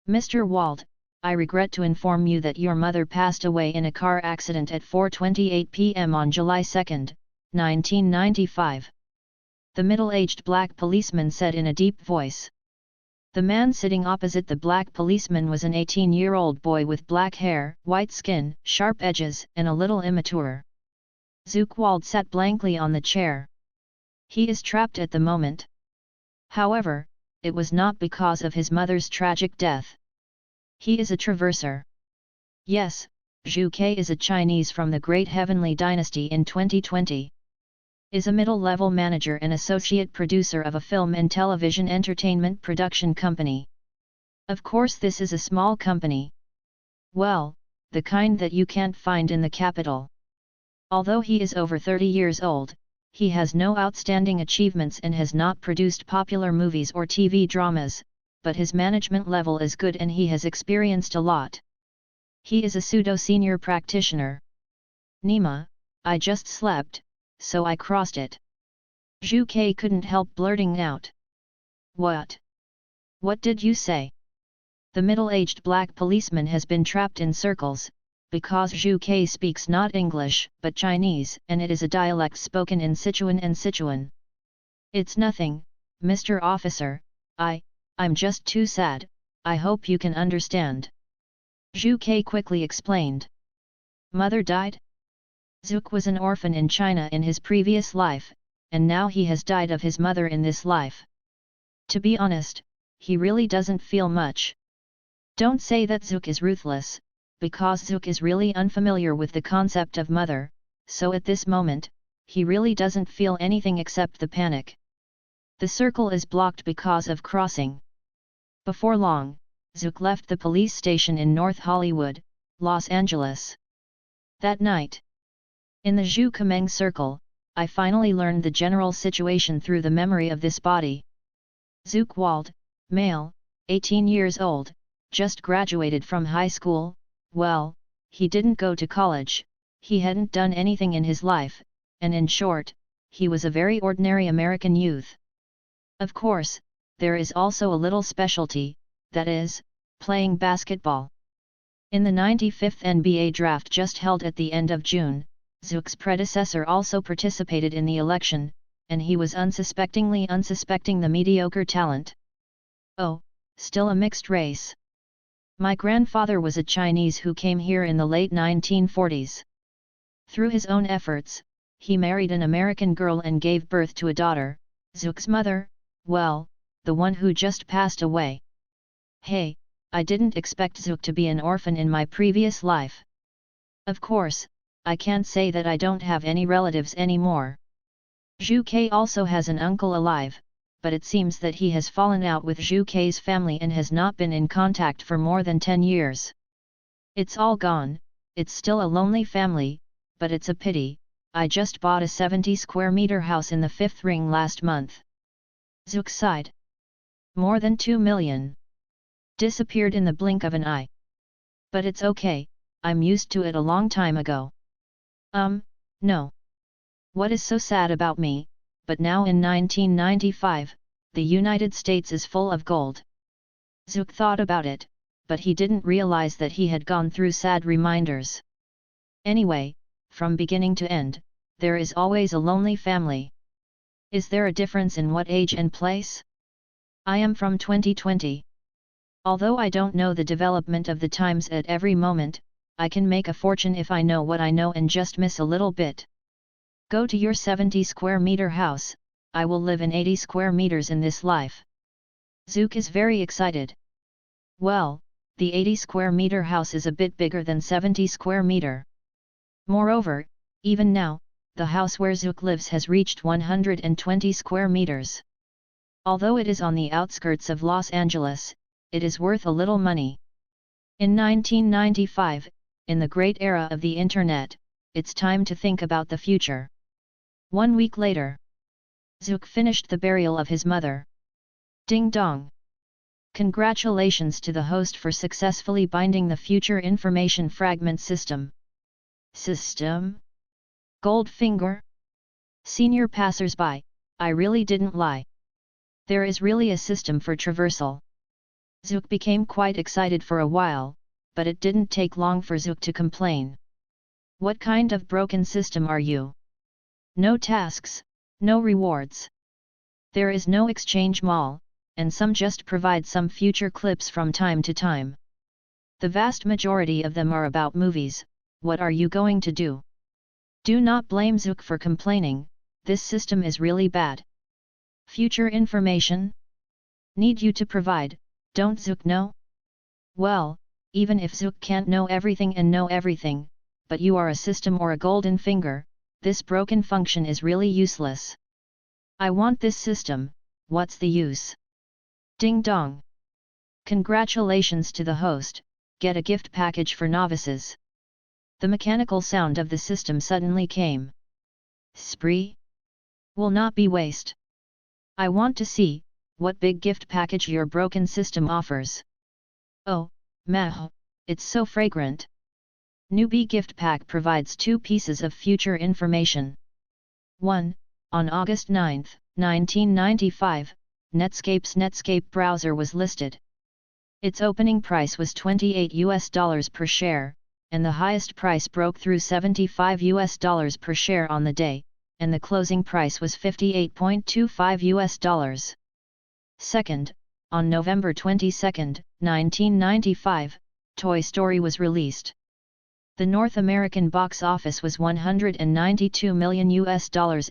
Mr. Wald, I regret to inform you that your mother passed away in a car accident at 4:28 p.m. on July 2, 1995. The middle-aged black policeman said in a deep voice. The man sitting opposite the black policeman was an 18-year-old boy with black hair, white skin, sharp edges, and a little immature. Zook Wald sat blankly on the chair. He is trapped at the moment. However, it was not because of his mother's tragic death. He is a traverser. Yes, Zhu Ke is a Chinese from the Great Heavenly Dynasty in 2020. Is a middle-level manager and associate producer of a film and television entertainment production company. Of course this is a small company. Well, the kind that you can't find in the capital. Although he is over 30 years old, he has no outstanding achievements and has not produced popular movies or TV dramas, but his management level is good and he has experienced a lot. He is a pseudo-senior practitioner. Nima, I just slept, so I crossed it. Zhu Ke couldn't help blurting out. What? What did you say? The middle-aged black policeman has been trapped in circles, because Zhu Ke speaks not English but Chinese and it is a dialect spoken in Sichuan and Sichuan. It's nothing, Mr. Officer, I'm just too sad, I hope you can understand. Zhu Ke quickly explained. Mother died? Zook was an orphan in China in his previous life, and now he has died of his mother in this life. To be honest, he really doesn't feel much. Don't say that Zook is ruthless, because Zook is really unfamiliar with the concept of mother, so at this moment, he really doesn't feel anything except the panic. The circle is blocked because of crossing. Before long, Zook left the police station in North Hollywood, Los Angeles. That night, in the Zhu Kameng circle, I finally learned the general situation through the memory of this body. Zook Wald, male, 18 years old, just graduated from high school. Well, he didn't go to college, he hadn't done anything in his life, and in short, he was a very ordinary American youth. Of course, there is also a little specialty, that is, playing basketball. In the 95th NBA draft just held at the end of June, Zook's predecessor also participated in the election, and he was unsuspecting the mediocre talent. Oh, still a mixed race. My grandfather was a Chinese who came here in the late 1940s. Through his own efforts, he married an American girl and gave birth to a daughter. Zook's mother, well, the one who just passed away. Hey, I didn't expect Zook to be an orphan in my previous life. Of course, I can't say that I don't have any relatives anymore. Zhu Ke also has an uncle alive, but it seems that he has fallen out with Zhu Ke's family and has not been in contact for more than 10 years. It's all gone, it's still a lonely family, but it's a pity. I just bought a 70 square meter house in the 5th ring last month. Zook sighed. More than 2 million. Disappeared in the blink of an eye. But it's okay, I'm used to it a long time ago. No. What is so sad about me? But now in 1995, the United States is full of gold. Zook thought about it, but he didn't realize that he had gone through sad reminders. Anyway, from beginning to end, there is always a lonely family. Is there a difference in what age and place? I am from 2020. Although I don't know the development of the times at every moment, I can make a fortune if I know what I know and just miss a little bit. Go to your 70 square meter house, I will live in 80 square meters in this life. Zook is very excited. Well, the 80 square meter house is a bit bigger than 70 square meter. Moreover, even now, the house where Zook lives has reached 120 square meters. Although it is on the outskirts of Los Angeles, it is worth a little money. In 1995, in the great era of the internet, it's time to think about the future. 1 week later, Zook finished the burial of his mother. Ding dong! Congratulations to the host for successfully binding the Future Information Fragment System. Goldfinger? Senior passers-by, I really didn't lie. There is really a system for traversal. Zook became quite excited for a while, but it didn't take long for Zook to complain. What kind of broken system are you? No tasks, no rewards. There is no exchange mall, and some just provide some future clips from time to time. The vast majority of them are about movies. What are you going to do? Do not blame Zook for complaining, this system is really bad. Future information? Need you to provide, don't Zook know? Well, even if Zook can't know everything and know everything, but you are a system or a golden finger, this broken function is really useless. I want this system, what's the use? Ding dong! Congratulations to the host, get a gift package for novices. The mechanical sound of the system suddenly came. Spree? Will not be waste. I want to see, what big gift package your broken system offers. Oh, meh, it's so fragrant. Newbie gift pack provides 2 pieces of future information. 1. On August 9, 1995, Netscape's Netscape browser was listed. Its opening price was $28 per share, and the highest price broke through $75 per share on the day, and the closing price was $58.25. Second, on November 22, 1995, Toy Story was released. The North American box office was $192 million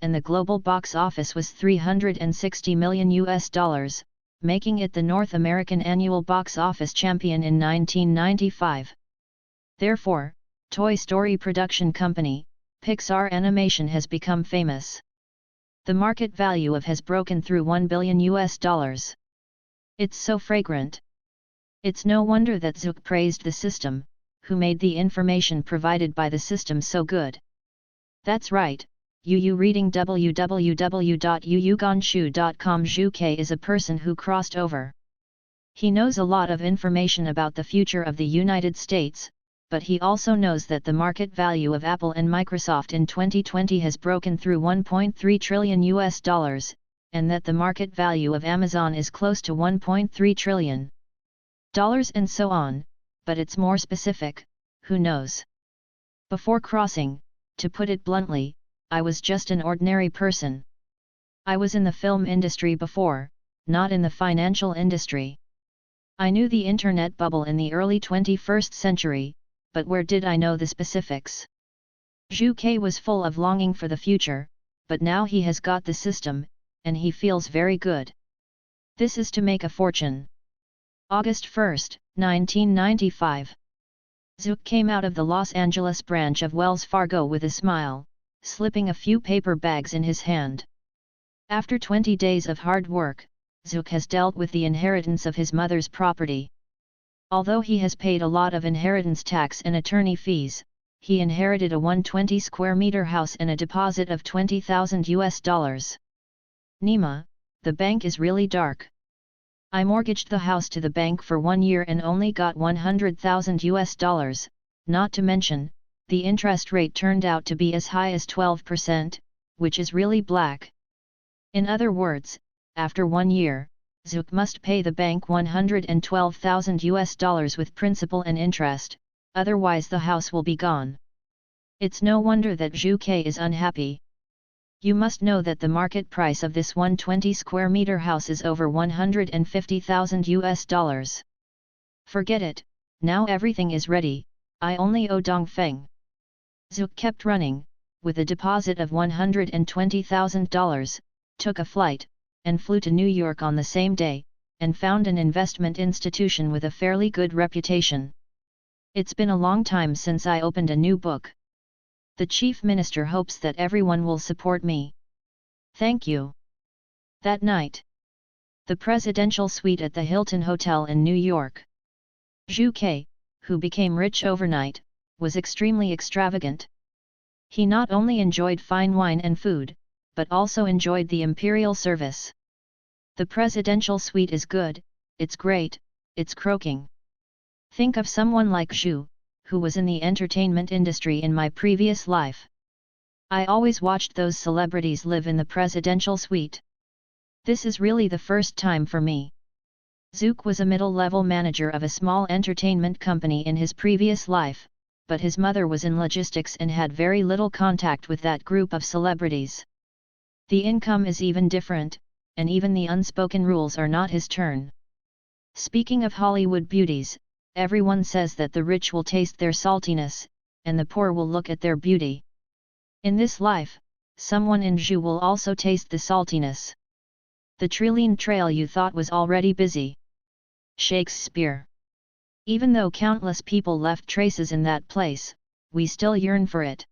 and the global box office was $360 million, making it the North American annual box office champion in 1995. Therefore, Toy Story production company, Pixar Animation has become famous. The market value of has broken through $1 billion. It's so fragrant. It's no wonder that Zook praised the system, who made the information provided by the system so good. That's right, Yu reading www.yuyugonshu.com. Zhuke is a person who crossed over. He knows a lot of information about the future of the United States, but he also knows that the market value of Apple and Microsoft in 2020 has broken through $1.3 trillion, and that the market value of Amazon is close to $1.3 trillion. And so on, but it's more specific, who knows? Before crossing, to put it bluntly, I was just an ordinary person. I was in the film industry before, not in the financial industry. I knew the internet bubble in the early 21st century, but where did I know the specifics? Zhu Ke was full of longing for the future, but now he has got the system, and he feels very good. This is to make a fortune. August 1, 1995. Zook came out of the Los Angeles branch of Wells Fargo with a smile, slipping a few paper bags in his hand. After 20 days of hard work, Zook has dealt with the inheritance of his mother's property. Although he has paid a lot of inheritance tax and attorney fees, he inherited a 120 square meter house and a deposit of $20,000. Nima, the bank is really dark. I mortgaged the house to the bank for 1 year and only got $100,000, not to mention, the interest rate turned out to be as high as 12%, which is really black. In other words, after 1 year, Zook must pay the bank $112,000 with principal and interest, otherwise the house will be gone. It's no wonder that Zhu Ke is unhappy. You must know that the market price of this 120 square meter house is over $150,000. Forget it, now everything is ready, I only owe Dongfeng. Zook kept running, with a deposit of $120,000, took a flight, and flew to New York on the same day, and found an investment institution with a fairly good reputation. It's been a long time since I opened a new book. The Chief Minister hopes that everyone will support me. Thank you. That night, the presidential suite at the Hilton Hotel in New York. Zhu Ke, who became rich overnight, was extremely extravagant. He not only enjoyed fine wine and food, but also enjoyed the imperial service. The presidential suite is good, it's great, it's croaking. Think of someone like Zhu, who was in the entertainment industry in my previous life. I always watched those celebrities live in the presidential suite. This is really the first time for me. Zook was a middle-level manager of a small entertainment company in his previous life, but his mother was in logistics and had very little contact with that group of celebrities. The income is even different, and even the unspoken rules are not his turn. Speaking of Hollywood beauties, everyone says that the rich will taste their saltiness, and the poor will look at their beauty. In this life, someone in Zhu will also taste the saltiness. The Trillion Trail you thought was already busy. Shakespeare. Even though countless people left traces in that place, we still yearn for it.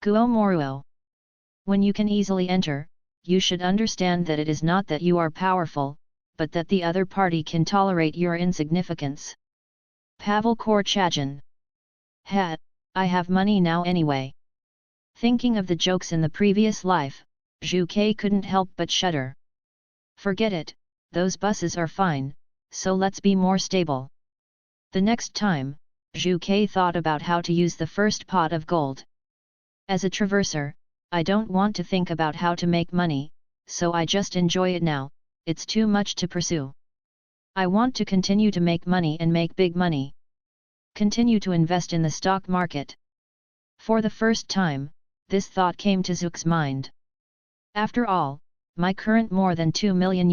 Guo Moruo. When you can easily enter, you should understand that it is not that you are powerful, but that the other party can tolerate your insignificance. Pavel Korchagin. I have money now anyway. Thinking of the jokes in the previous life, Zhu Ke couldn't help but shudder. Forget it, those buses are fine, so let's be more stable. The next time, Zhu Ke thought about how to use the first pot of gold. As a traverser, I don't want to think about how to make money, so I just enjoy it now, it's too much to pursue. I want to continue to make money and make big money. Continue to invest in the stock market. For the first time, this thought came to Zook's mind. After all, my current more than $2 million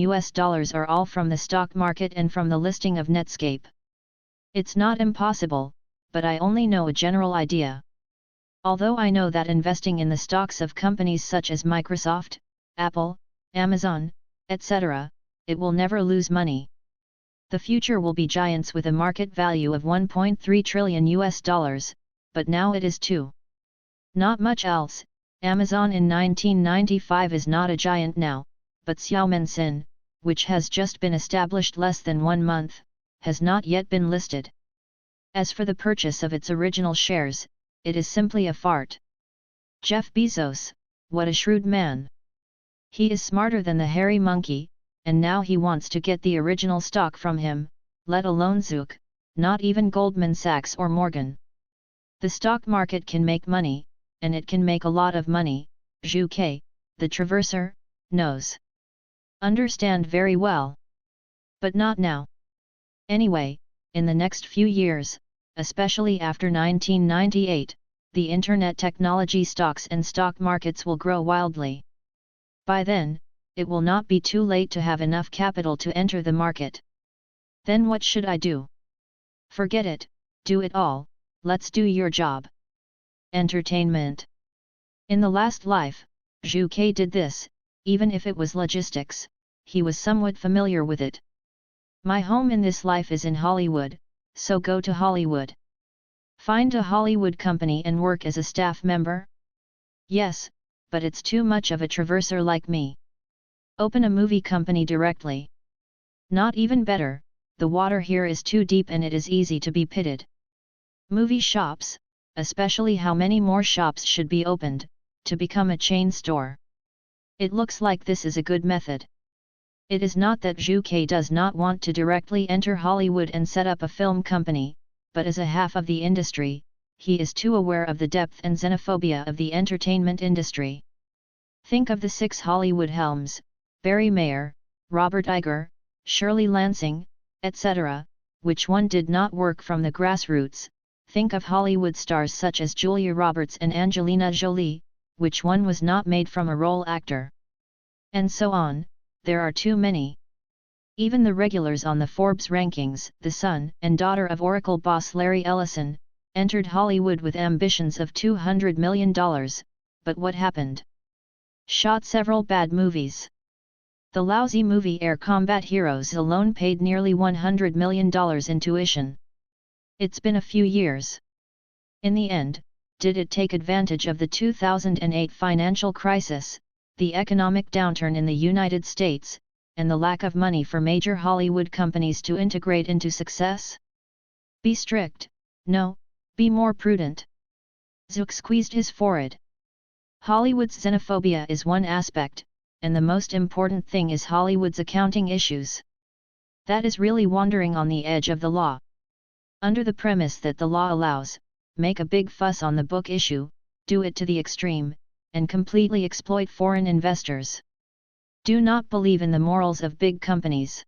are all from the stock market and from the listing of Netscape. It's not impossible, but I only know a general idea. Although I know that investing in the stocks of companies such as Microsoft, Apple, Amazon, etc., it will never lose money. The future will be giants with a market value of $1.3 trillion, but now it is too. Not much else. Amazon in 1995 is not a giant now, but Xiaomensin, which has just been established less than 1 month, has not yet been listed. As for the purchase of its original shares, it is simply a fart. Jeff Bezos, what a shrewd man. He is smarter than the hairy monkey, and now he wants to get the original stock from him, let alone Zook, not even Goldman Sachs or Morgan. The stock market can make money, and it can make a lot of money, Zhu Ke, the traverser, knows. Understand very well. But not now. Anyway, in the next few years, especially after 1998, the internet technology stocks and stock markets will grow wildly. By then, it will not be too late to have enough capital to enter the market. Then what should I do? Forget it, do it all, let's do your job. Entertainment. In the last life, Zhu Ke did this, even if it was logistics, he was somewhat familiar with it. My home in this life is in Hollywood, so go to Hollywood. Find a Hollywood company and work as a staff member? Yes, but it's too much of a traverser like me. Open a movie company directly. Not even better, the water here is too deep and it is easy to be pitted. Movie shops, especially how many more shops should be opened, to become a chain store. It looks like this is a good method. It is not that Zhu Ke does not want to directly enter Hollywood and set up a film company, but as a half of the industry, he is too aware of the depth and xenophobia of the entertainment industry. Think of the 6 Hollywood helms, Barry Mayer, Robert Iger, Shirley Lansing, etc., which one did not work from the grassroots. Think of Hollywood stars such as Julia Roberts and Angelina Jolie, which one was not made from a role actor. And so on, there are too many. Even the regulars on the Forbes rankings, the son and daughter of Oracle boss Larry Ellison, entered Hollywood with ambitions of $200 million, but what happened? Shot several bad movies. The lousy movie Air Combat Heroes alone paid nearly $100 million in tuition. It's been a few years. In the end, did it take advantage of the 2008 financial crisis, the economic downturn in the United States, and the lack of money for major Hollywood companies to integrate into success? Be strict, no, be more prudent. Zook squeezed his forehead. Hollywood's xenophobia is one aspect, and the most important thing is Hollywood's accounting issues. That is really wandering on the edge of the law. Under the premise that the law allows, make a big fuss on the book issue, do it to the extreme, and completely exploit foreign investors. Do not believe in the morals of big companies.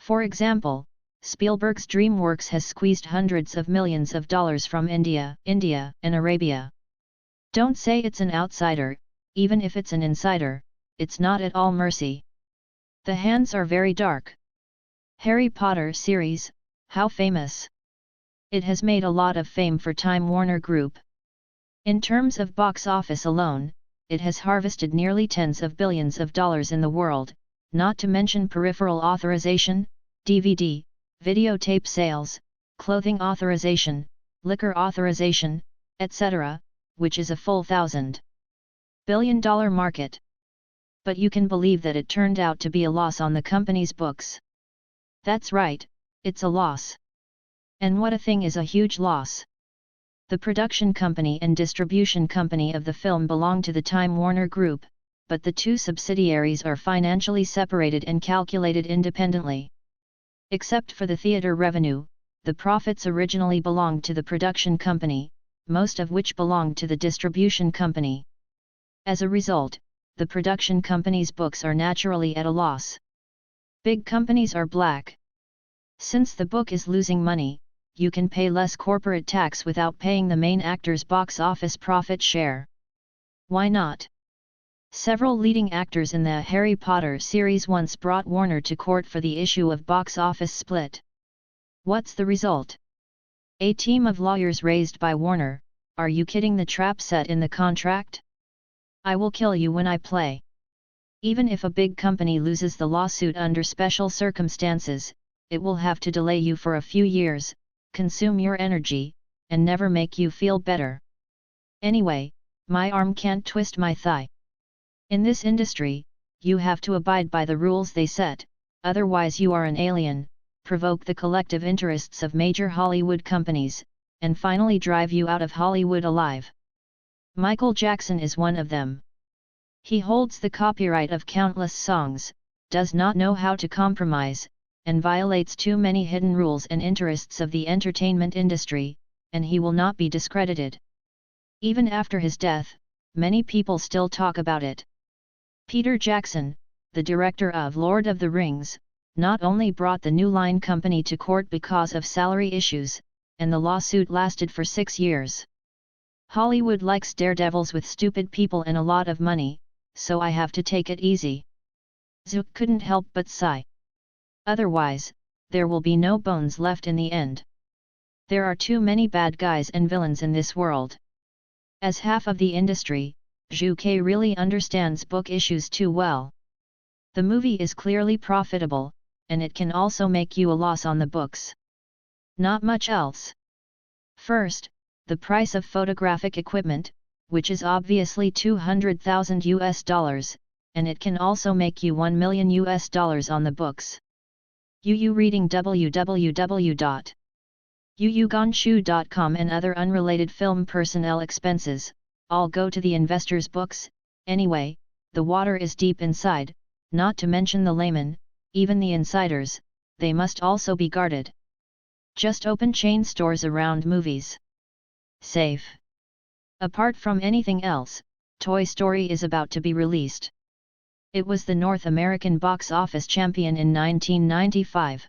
For example, Spielberg's DreamWorks has squeezed hundreds of millions of dollars from India, and Arabia. Don't say it's an outsider, even if it's an insider, it's not at all mercy. The hands are very dark. Harry Potter series, how famous? It has made a lot of fame for Time Warner Group. In terms of box office alone, it has harvested nearly tens of billions of dollars in the world, not to mention peripheral authorization, DVD, videotape sales, clothing authorization, liquor authorization, etc., which is a full $1,000 billion market. But you can believe that it turned out to be a loss on the company's books. That's right, it's a loss. And what a thing is a huge loss. The production company and distribution company of the film belong to the Time Warner Group, but the two subsidiaries are financially separated and calculated independently. Except for the theater revenue, the profits originally belonged to the production company, most of which belonged to the distribution company. As a result, the production company's books are naturally at a loss. Big companies are black. Since the book is losing money, you can pay less corporate tax without paying the main actor's box office profit share. Why not? Several leading actors in the Harry Potter series once brought Warner to court for the issue of box office split. What's the result? A team of lawyers raised by Warner. Are you kidding? The trap set in the contract? I will kill you when I play. Even if a big company loses the lawsuit under special circumstances, it will have to delay you for a few years, consume your energy, and never make you feel better. Anyway, my arm can't twist my thigh. In this industry, you have to abide by the rules they set, otherwise you are an alien, provoke the collective interests of major Hollywood companies, and finally drive you out of Hollywood alive. Michael Jackson is one of them. He holds the copyright of countless songs, does not know how to compromise, and violates too many hidden rules and interests of the entertainment industry, and he will not be discredited. Even after his death, many people still talk about it. Peter Jackson, the director of Lord of the Rings, not only brought the New Line Company to court because of salary issues, and the lawsuit lasted for 6 years. Hollywood likes daredevils with stupid people and a lot of money, so I have to take it easy. Zook couldn't help but sigh. Otherwise, there will be no bones left in the end. There are too many bad guys and villains in this world. As half of the industry, Zook really understands book issues too well. The movie is clearly profitable, and it can also make you a loss on the books. Not much else. First, the price of photographic equipment, which is obviously $200,000, and it can also make you $1 million on the books. UU reading www.uuganshu.com and other unrelated film personnel expenses, all go to the investors' books. Anyway, the water is deep inside, not to mention the laymen, even the insiders, they must also be guarded. Just open chain stores around movies. Safe. Apart from anything else, Toy Story is about to be released. It was the North American box office champion in 1995.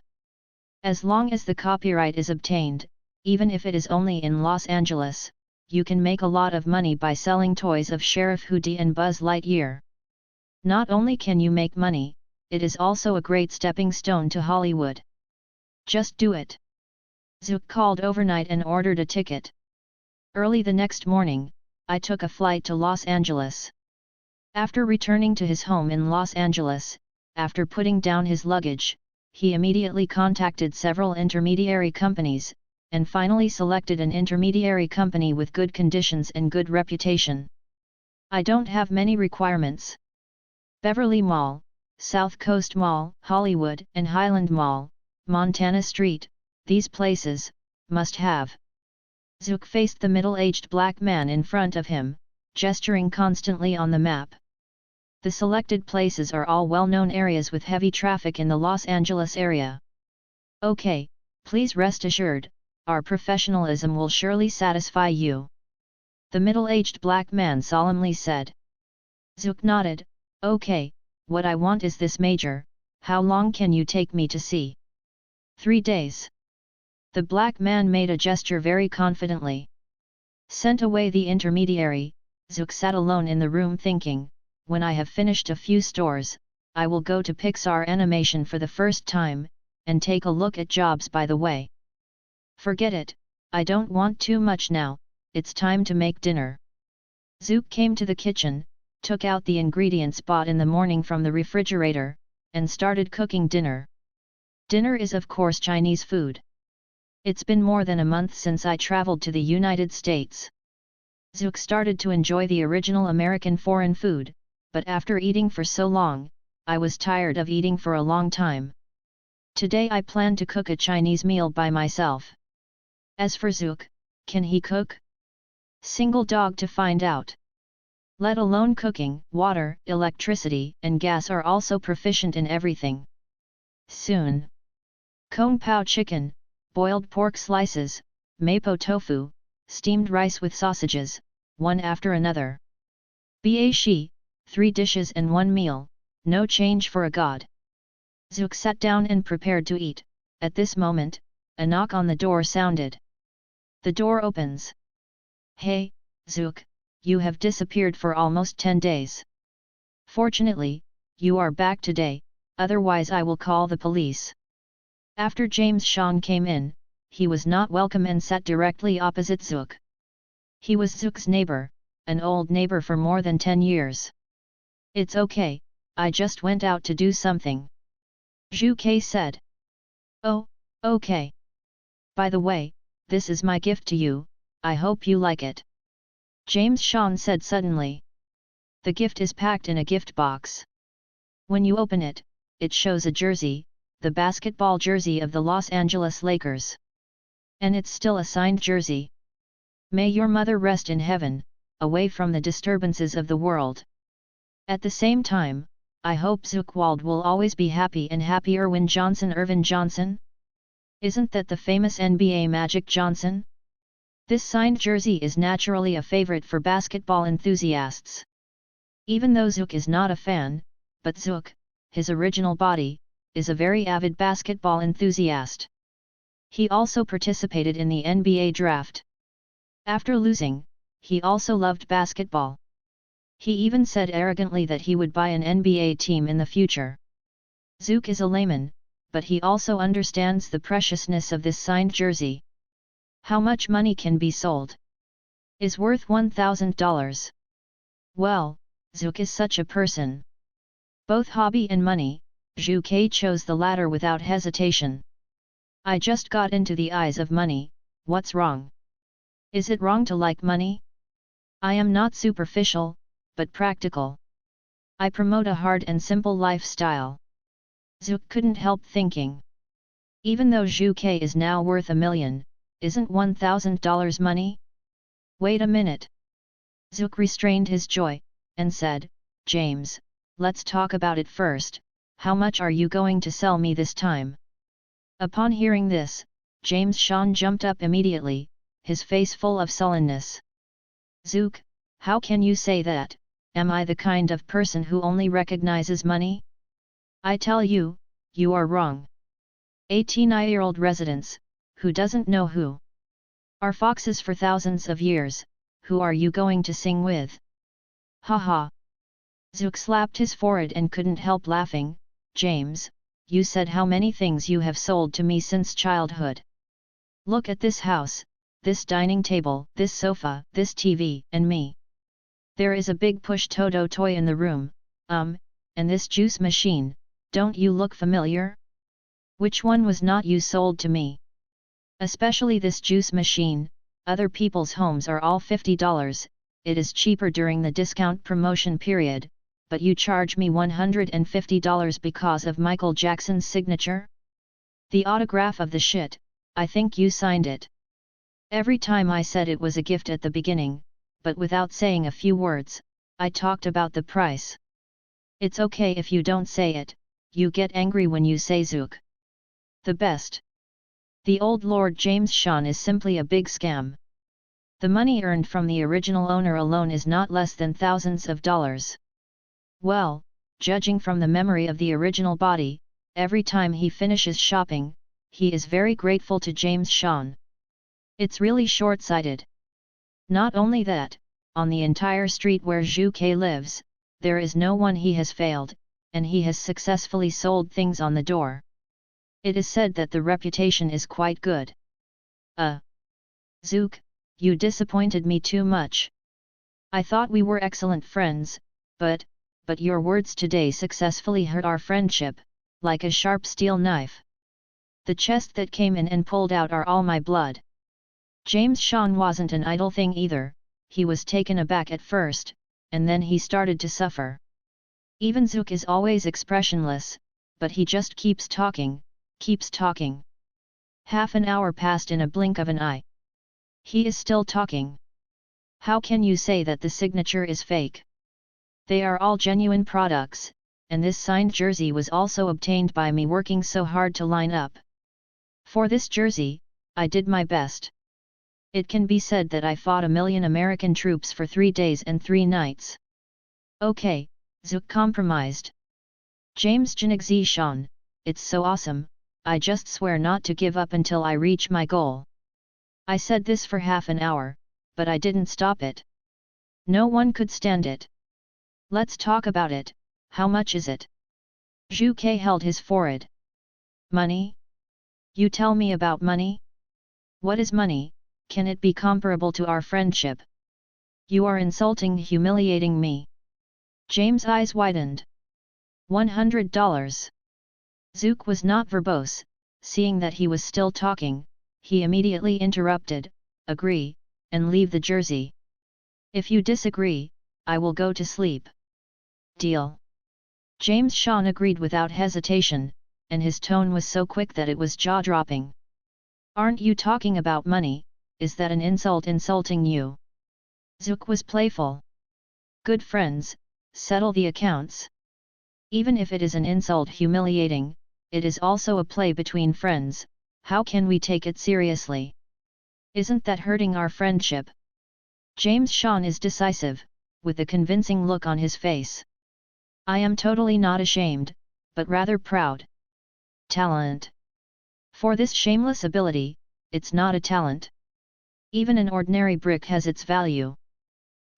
As long as the copyright is obtained, even if it is only in Los Angeles, you can make a lot of money by selling toys of Sheriff Hootie and Buzz Lightyear. Not only can you make money, it is also a great stepping stone to Hollywood. Just do it. Zook called overnight and ordered a ticket. Early the next morning, I took a flight to Los Angeles. After returning to his home in Los Angeles, after putting down his luggage, he immediately contacted several intermediary companies, and finally selected an intermediary company with good conditions and good reputation. I don't have many requirements. Beverly Mall, South Coast Mall, Hollywood and Highland Mall, Montana Street, these places, must have. Zook faced the middle-aged black man in front of him, gesturing constantly on the map. The selected places are all well-known areas with heavy traffic in the Los Angeles area. Okay, please rest assured, our professionalism will surely satisfy you. The middle-aged black man solemnly said. Zook nodded. Okay, what I want is this, Major, how long can you take me to see? 3 days. The black man made a gesture very confidently. Sent away the intermediary, Zook sat alone in the room thinking, when I have finished a few stores, I will go to Pixar Animation for the first time, and take a look at jobs by the way. Forget it, I don't want too much now, it's time to make dinner. Zook came to the kitchen, took out the ingredients bought in the morning from the refrigerator, and started cooking dinner. Dinner is of course Chinese food. It's been more than a month since I traveled to the United States. Zook started to enjoy the original American foreign food, but after eating for so long, I was tired of eating for a long time. Today I plan to cook a Chinese meal by myself. As for Zook, can he cook? Single dog to find out. Let alone cooking, water, electricity, and gas are also proficient in everything. Soon. Kung Pao chicken, boiled pork slices, mapo tofu, steamed rice with sausages, one after another. Bashi, 3 dishes and 1 meal, no change for a god. Zook sat down and prepared to eat. At this moment, a knock on the door sounded. The door opens. Hey, Zook, you have disappeared for almost 10 days. Fortunately, you are back today, otherwise I will call the police. After James Sean came in, he was not welcome and sat directly opposite Zook. He was Zook's neighbor, an old neighbor for more than 10 years. It's okay, I just went out to do something. Zhu Ke said. Oh, okay. By the way, this is my gift to you, I hope you like it. James Sean said suddenly. The gift is packed in a gift box. When you open it, it shows a jersey, the basketball jersey of the Los Angeles Lakers. And it's still a signed jersey. May your mother rest in heaven, away from the disturbances of the world. At the same time, I hope Zuckwald will always be happy and happy. Irvin Johnson? Isn't that the famous NBA Magic Johnson? This signed jersey is naturally a favorite for basketball enthusiasts. Even though Zook is not a fan, but Zook, his original body, is a very avid basketball enthusiast. He also participated in the NBA draft. After losing, he also loved basketball. He even said arrogantly that he would buy an NBA team in the future. Zook is a layman, but he also understands the preciousness of this signed jersey. How much money can be sold? Is worth $1,000. Well, Zook is such a person. Both hobby and money, Zhu Ke chose the latter without hesitation. I just got into the eyes of money, what's wrong? Is it wrong to like money? I am not superficial, but practical. I promote a hard and simple lifestyle. Zook couldn't help thinking. Even though Zhu Ke is now worth $1 million, isn't $1,000 money? Wait a minute. Zook restrained his joy, and said, James, let's talk about it first, how much are you going to sell me this time? Upon hearing this, James Sean jumped up immediately, his face full of sullenness. Zook, how can you say that? Am I the kind of person who only recognizes money? I tell you, you are wrong. 89-year-old residents, who doesn't know who are foxes for thousands of years, who are you going to sing with? Ha ha! Zook slapped his forehead and couldn't help laughing. James, you said how many things you have sold to me since childhood. Look at this house, this dining table, this sofa, this TV, and me. There is a big push Toto toy in the room, and this juice machine, don't you look familiar? Which one was not you sold to me? Especially this juice machine, other people's homes are all $50, it is cheaper during the discount promotion period, but you charge me $150 because of Michael Jackson's signature? The autograph of the shit, I think you signed it. Every time I said it was a gift at the beginning, but without saying a few words, I talked about the price. It's okay if you don't say it, you get angry when you say Zook. The best. The old Lord James Sean is simply a big scam. The money earned from the original owner alone is not less than thousands of dollars. Well, judging from the memory of the original body, every time he finishes shopping, he is very grateful to James Sean. It's really short-sighted. Not only that, on the entire street where Zhu Ke lives, there is no one he has failed, and he has successfully sold things on the door. It is said that the reputation is quite good. Zook, you disappointed me too much. I thought we were excellent friends, but your words today successfully hurt our friendship, like a sharp steel knife. The chest that came in and pulled out all my blood. James Sean wasn't an idle thing either, he was taken aback at first, and then he started to suffer. Even Zook is always expressionless, but he just keeps talking, keeps talking. Half an hour passed in a blink of an eye. He is still talking. How can you say that the signature is fake? They are all genuine products, and this signed jersey was also obtained by me working so hard to line up. For this jersey, I did my best. It can be said that I fought 1,000,000 American troops for 3 days and 3 nights. Okay, Zook compromised. James Jinixi Sean, it's so awesome, I just swear not to give up until I reach my goal. I said this for half an hour, but I didn't stop it. No one could stand it. Let's talk about it, how much is it? Zhu Ke held his forehead. Money? You tell me about money? What is money, can it be comparable to our friendship? You are insulting, humiliating me. James' eyes widened. $100. Zook was not verbose, seeing that he was still talking, he immediately interrupted, agree, and leave the jersey. If you disagree, I will go to sleep. Deal. James Sean agreed without hesitation, and his tone was so quick that it was jaw-dropping. Aren't you talking about money, is that an insult insulting you? Zook was playful. Good friends, settle the accounts. Even if it is an insult humiliating, it is also a play between friends, how can we take it seriously? Isn't that hurting our friendship? James Sean is decisive, with a convincing look on his face. I am totally not ashamed, but rather proud. Talent. For this shameless ability, it's not a talent. Even an ordinary brick has its value.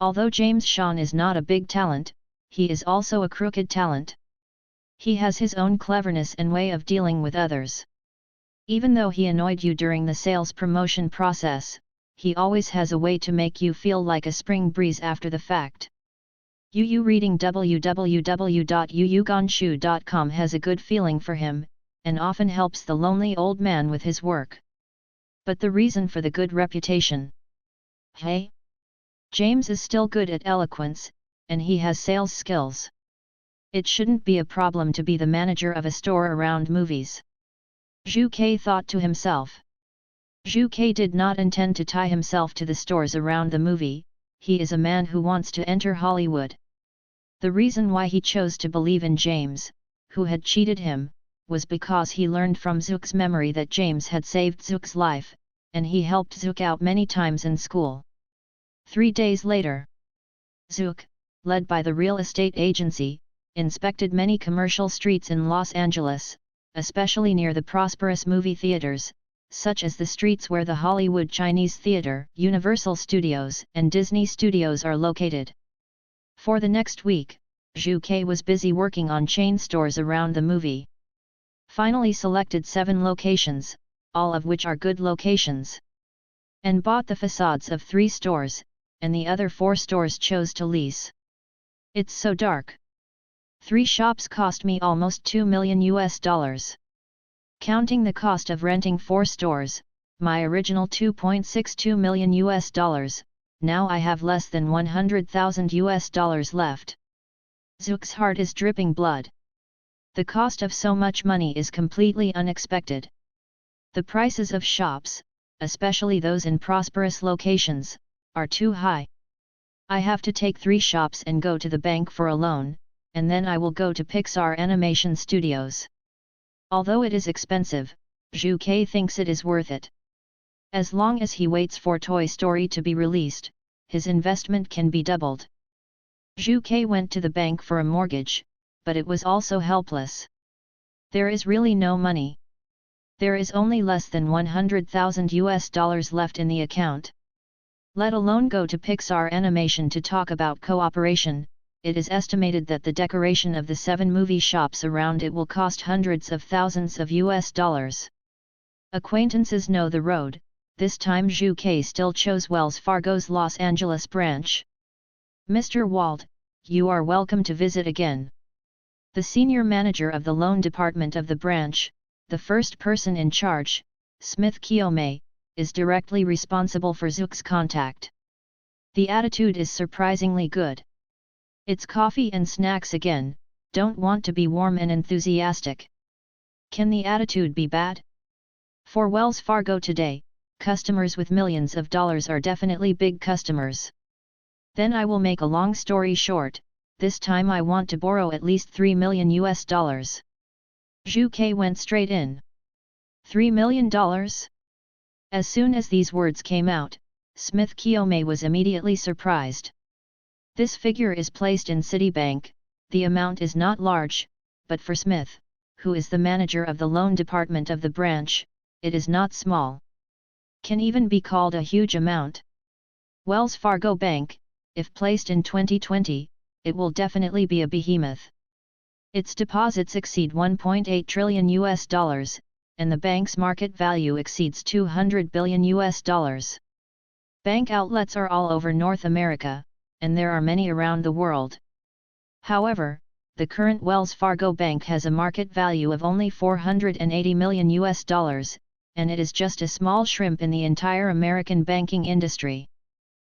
Although James Sean is not a big talent, he is also a crooked talent. He has his own cleverness and way of dealing with others. Even though he annoyed you during the sales promotion process, he always has a way to make you feel like a spring breeze after the fact. Yu reading www.yuyuganshu.com has a good feeling for him, and often helps the lonely old man with his work. But the reason for the good reputation? Hey? James is still good at eloquence, and he has sales skills. It shouldn't be a problem to be the manager of a store around movies. Zhu Ke thought to himself. Zhu Ke did not intend to tie himself to the stores around the movie, he is a man who wants to enter Hollywood. The reason why he chose to believe in James, who had cheated him, was because he learned from Zook's memory that James had saved Zook's life, and he helped Zook out many times in school. 3 days later, Zook, led by the real estate agency, inspected many commercial streets in Los Angeles, especially near the prosperous movie theaters, such as the streets where the Hollywood Chinese Theater, Universal Studios, and Disney Studios are located. For the next week, Zhu Ke was busy working on chain stores around the movie. Finally selected 7 locations, all of which are good locations. And bought the facades of 3 stores, and the other 4 stores chose to lease. It's so dark. 3 shops cost me almost $2 million. Counting the cost of renting 4 stores, my original $2.62 million. Now I have less than $100,000 left. Zook's heart is dripping blood. The cost of so much money is completely unexpected. The prices of shops, especially those in prosperous locations, are too high. I have to take 3 shops and go to the bank for a loan, and then I will go to Pixar Animation Studios. Although it is expensive, Zhu Ke thinks it is worth it. As long as he waits for Toy Story to be released, his investment can be doubled. Zhu Ke went to the bank for a mortgage, but it was also helpless. There is really no money. There is only less than $100,000 left in the account. Let alone go to Pixar Animation to talk about cooperation. It is estimated that the decoration of the 7 movie shops around it will cost hundreds of thousands of US dollars. Acquaintances know the road. This time Zhu Ke still chose Wells Fargo's Los Angeles branch. Mr. Wald, you are welcome to visit again. The senior manager of the loan department of the branch, the first person in charge, Smith Kiome, is directly responsible for Zook's contact. The attitude is surprisingly good. It's coffee and snacks again, don't want to be warm and enthusiastic. Can the attitude be bad? For Wells Fargo today, customers with millions of dollars are definitely big customers. Then I will make a long story short, this time I want to borrow at least $3 million. Zhu Ke went straight in. $3 million? As soon as these words came out, Smith Kiome was immediately surprised. This figure is placed in Citibank, the amount is not large, but for Smith, who is the manager of the loan department of the branch, it is not small. Can even be called a huge amount. Wells Fargo Bank, if placed in 2020, it will definitely be a behemoth. Its deposits exceed $1.8 trillion, and the bank's market value exceeds $200 billion. Bank outlets are all over North America, and there are many around the world. However, the current Wells Fargo Bank has a market value of only $480 million, and it is just a small shrimp in the entire American banking industry.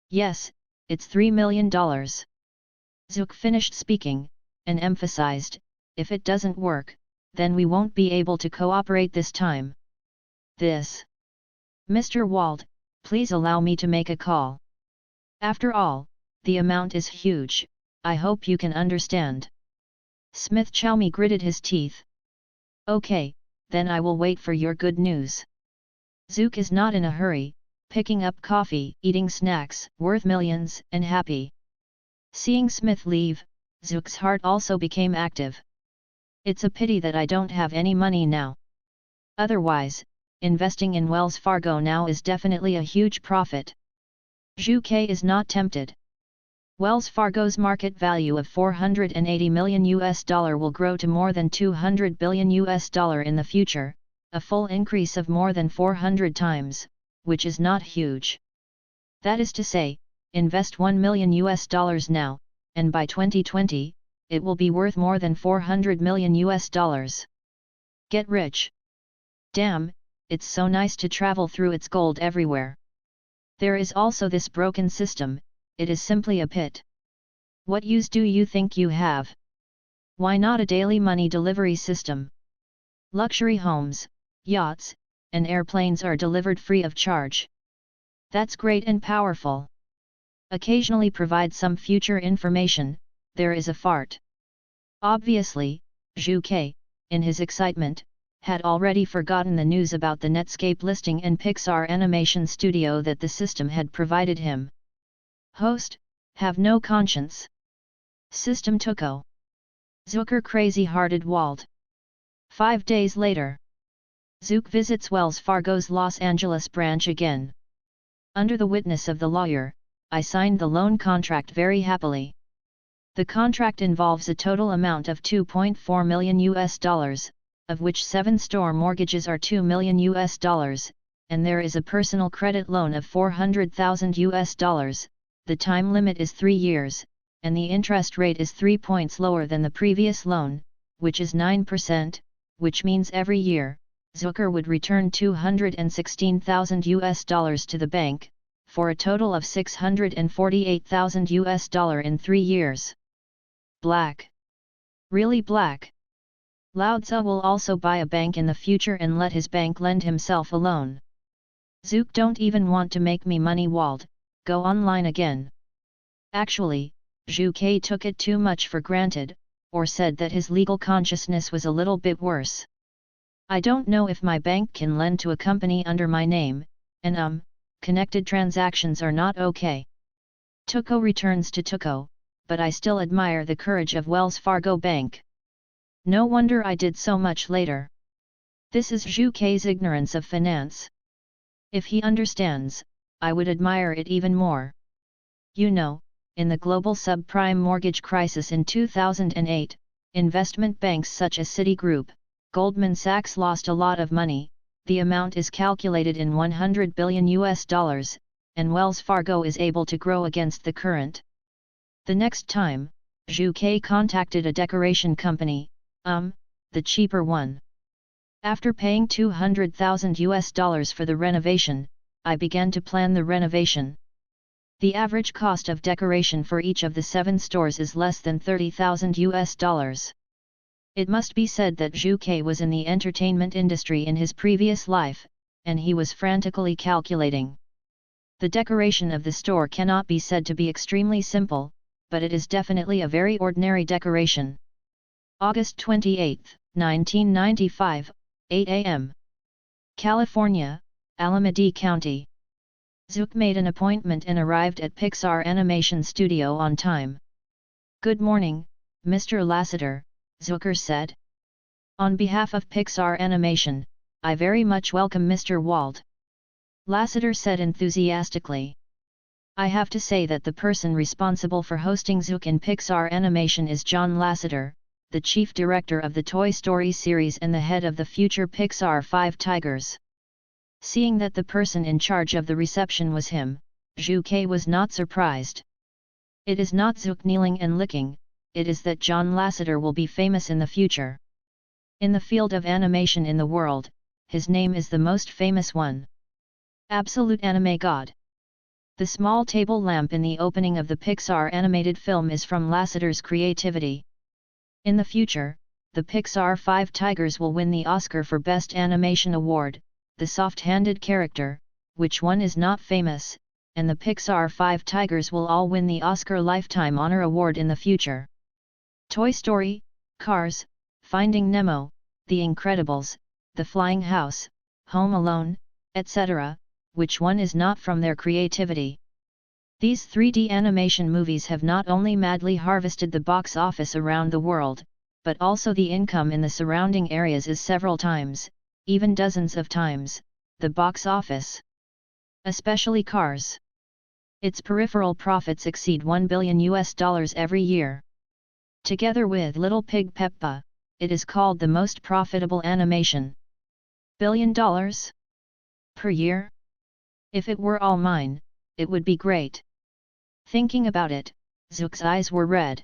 Yes, it's $3 million. Zook finished speaking, and emphasized, if it doesn't work, then we won't be able to cooperate this time. Mr. Wald, please allow me to make a call. After all, the amount is huge, I hope you can understand. Smith Chaume gritted his teeth. Okay, then I will wait for your good news. Zook is not in a hurry, picking up coffee, eating snacks, worth millions, and happy. Seeing Smith leave, Zook's heart also became active. It's a pity that I don't have any money now. Otherwise, investing in Wells Fargo now is definitely a huge profit. Zhu Ke is not tempted. Wells Fargo's market value of $480 million will grow to more than $200 billion in the future, a full increase of more than 400 times, which is not huge. That is to say, invest $1 million now, and by 2020, it will be worth more than $400 million. Get rich. Damn, it's so nice to travel through its gold everywhere. There is also this broken system, it is simply a pit. What use do you think you have? Why not a daily money delivery system? Luxury homes, yachts, and airplanes are delivered free of charge. That's great and powerful. Occasionally provide some future information, there is a fart. Obviously, Zhu Ke, in his excitement, had already forgotten the news about the Netscape listing and Pixar Animation Studio that the system had provided him. Host, have no conscience. System Tuco. Zucker crazy-hearted Wald. 5 days later. Zook visits Wells Fargo's Los Angeles branch again. Under the witness of the lawyer, I signed the loan contract very happily. The contract involves a total amount of $2.4 million, of which 7 store mortgages are $2 million, and there is a personal credit loan of $400,000. The time limit is 3 years, and the interest rate is 3 points lower than the previous loan, which is 9%, which means every year, Zucker would return $216,000 to the bank, for a total of $648,000 in 3 years. Black. Really black. Lao Tzu will also buy a bank in the future and let his bank lend himself a loan. Zook don't even want to make me money. Wald, go online again. Actually, Zhu Ke took it too much for granted, or said that his legal consciousness was a little bit worse. I don't know if my bank can lend to a company under my name, and connected transactions are not okay. Tuco returns to Tuco, but I still admire the courage of Wells Fargo Bank. No wonder I did so much later. This is Zhu Kei's ignorance of finance. If he understands, I would admire it even more. You know, in the global subprime mortgage crisis in 2008, investment banks such as Citigroup, Goldman Sachs lost a lot of money. The amount is calculated in $100 billion, and Wells Fargo is able to grow against the current. The next time, Zhu Kei contacted a decoration company, the cheaper one. After paying $200,000 for the renovation, I began to plan the renovation. The average cost of decoration for each of the 7 stores is less than $30,000. It must be said that Zhu Kei was in the entertainment industry in his previous life, and he was frantically calculating. The decoration of the store cannot be said to be extremely simple, but it is definitely a very ordinary decoration. August 28, 1995, 8 a.m. California, Alameda County. Zook made an appointment and arrived at Pixar Animation Studio on time. "Good morning, Mr. Lasseter," Zucker said. "On behalf of Pixar Animation, I very much welcome Mr. Wald," Lasseter said enthusiastically. "I have to say that the person responsible for hosting Zook in Pixar Animation is John Lasseter, the chief director of the Toy Story series and the head of the future Pixar 5 Tigers." Seeing that the person in charge of the reception was him, Zhu Kei was not surprised. It is not Zook kneeling and licking, it is that John Lasseter will be famous in the future. In the field of animation in the world, his name is the most famous one. Absolute anime god. The small table lamp in the opening of the Pixar animated film is from Lasseter's creativity. In the future, the Pixar 5 Tigers will win the Oscar for Best Animation Award, the soft-handed character, which one is not famous, and the Pixar 5 Tigers will all win the Oscar Lifetime Honor Award in the future. Toy Story, Cars, Finding Nemo, The Incredibles, The Flying House, Home Alone, etc., which one is not from their creativity? These 3D animation movies have not only madly harvested the box office around the world, but also the income in the surrounding areas is several times, even dozens of times, the box office. Especially Cars. Its peripheral profits exceed $1 billion every year. Together with Little Pig Peppa, it is called the most profitable animation. $1 billion? Per year? If it were all mine, it would be great. Thinking about it, Zook's eyes were red.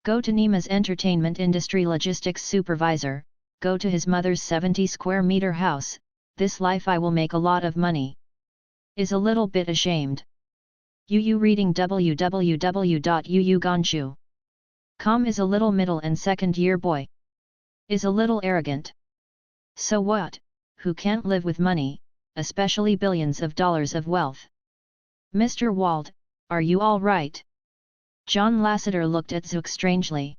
Go to Nima's entertainment industry logistics supervisor, go to his mother's 70 square meter house, this life I will make a lot of money. Is a little bit ashamed. Yu reading www.yuuganshu.com is a little middle and second year boy. Is a little arrogant. So what, who can't live with money, especially billions of dollars of wealth? Mr. Wald, are you all right? John Lasseter looked at Zook strangely.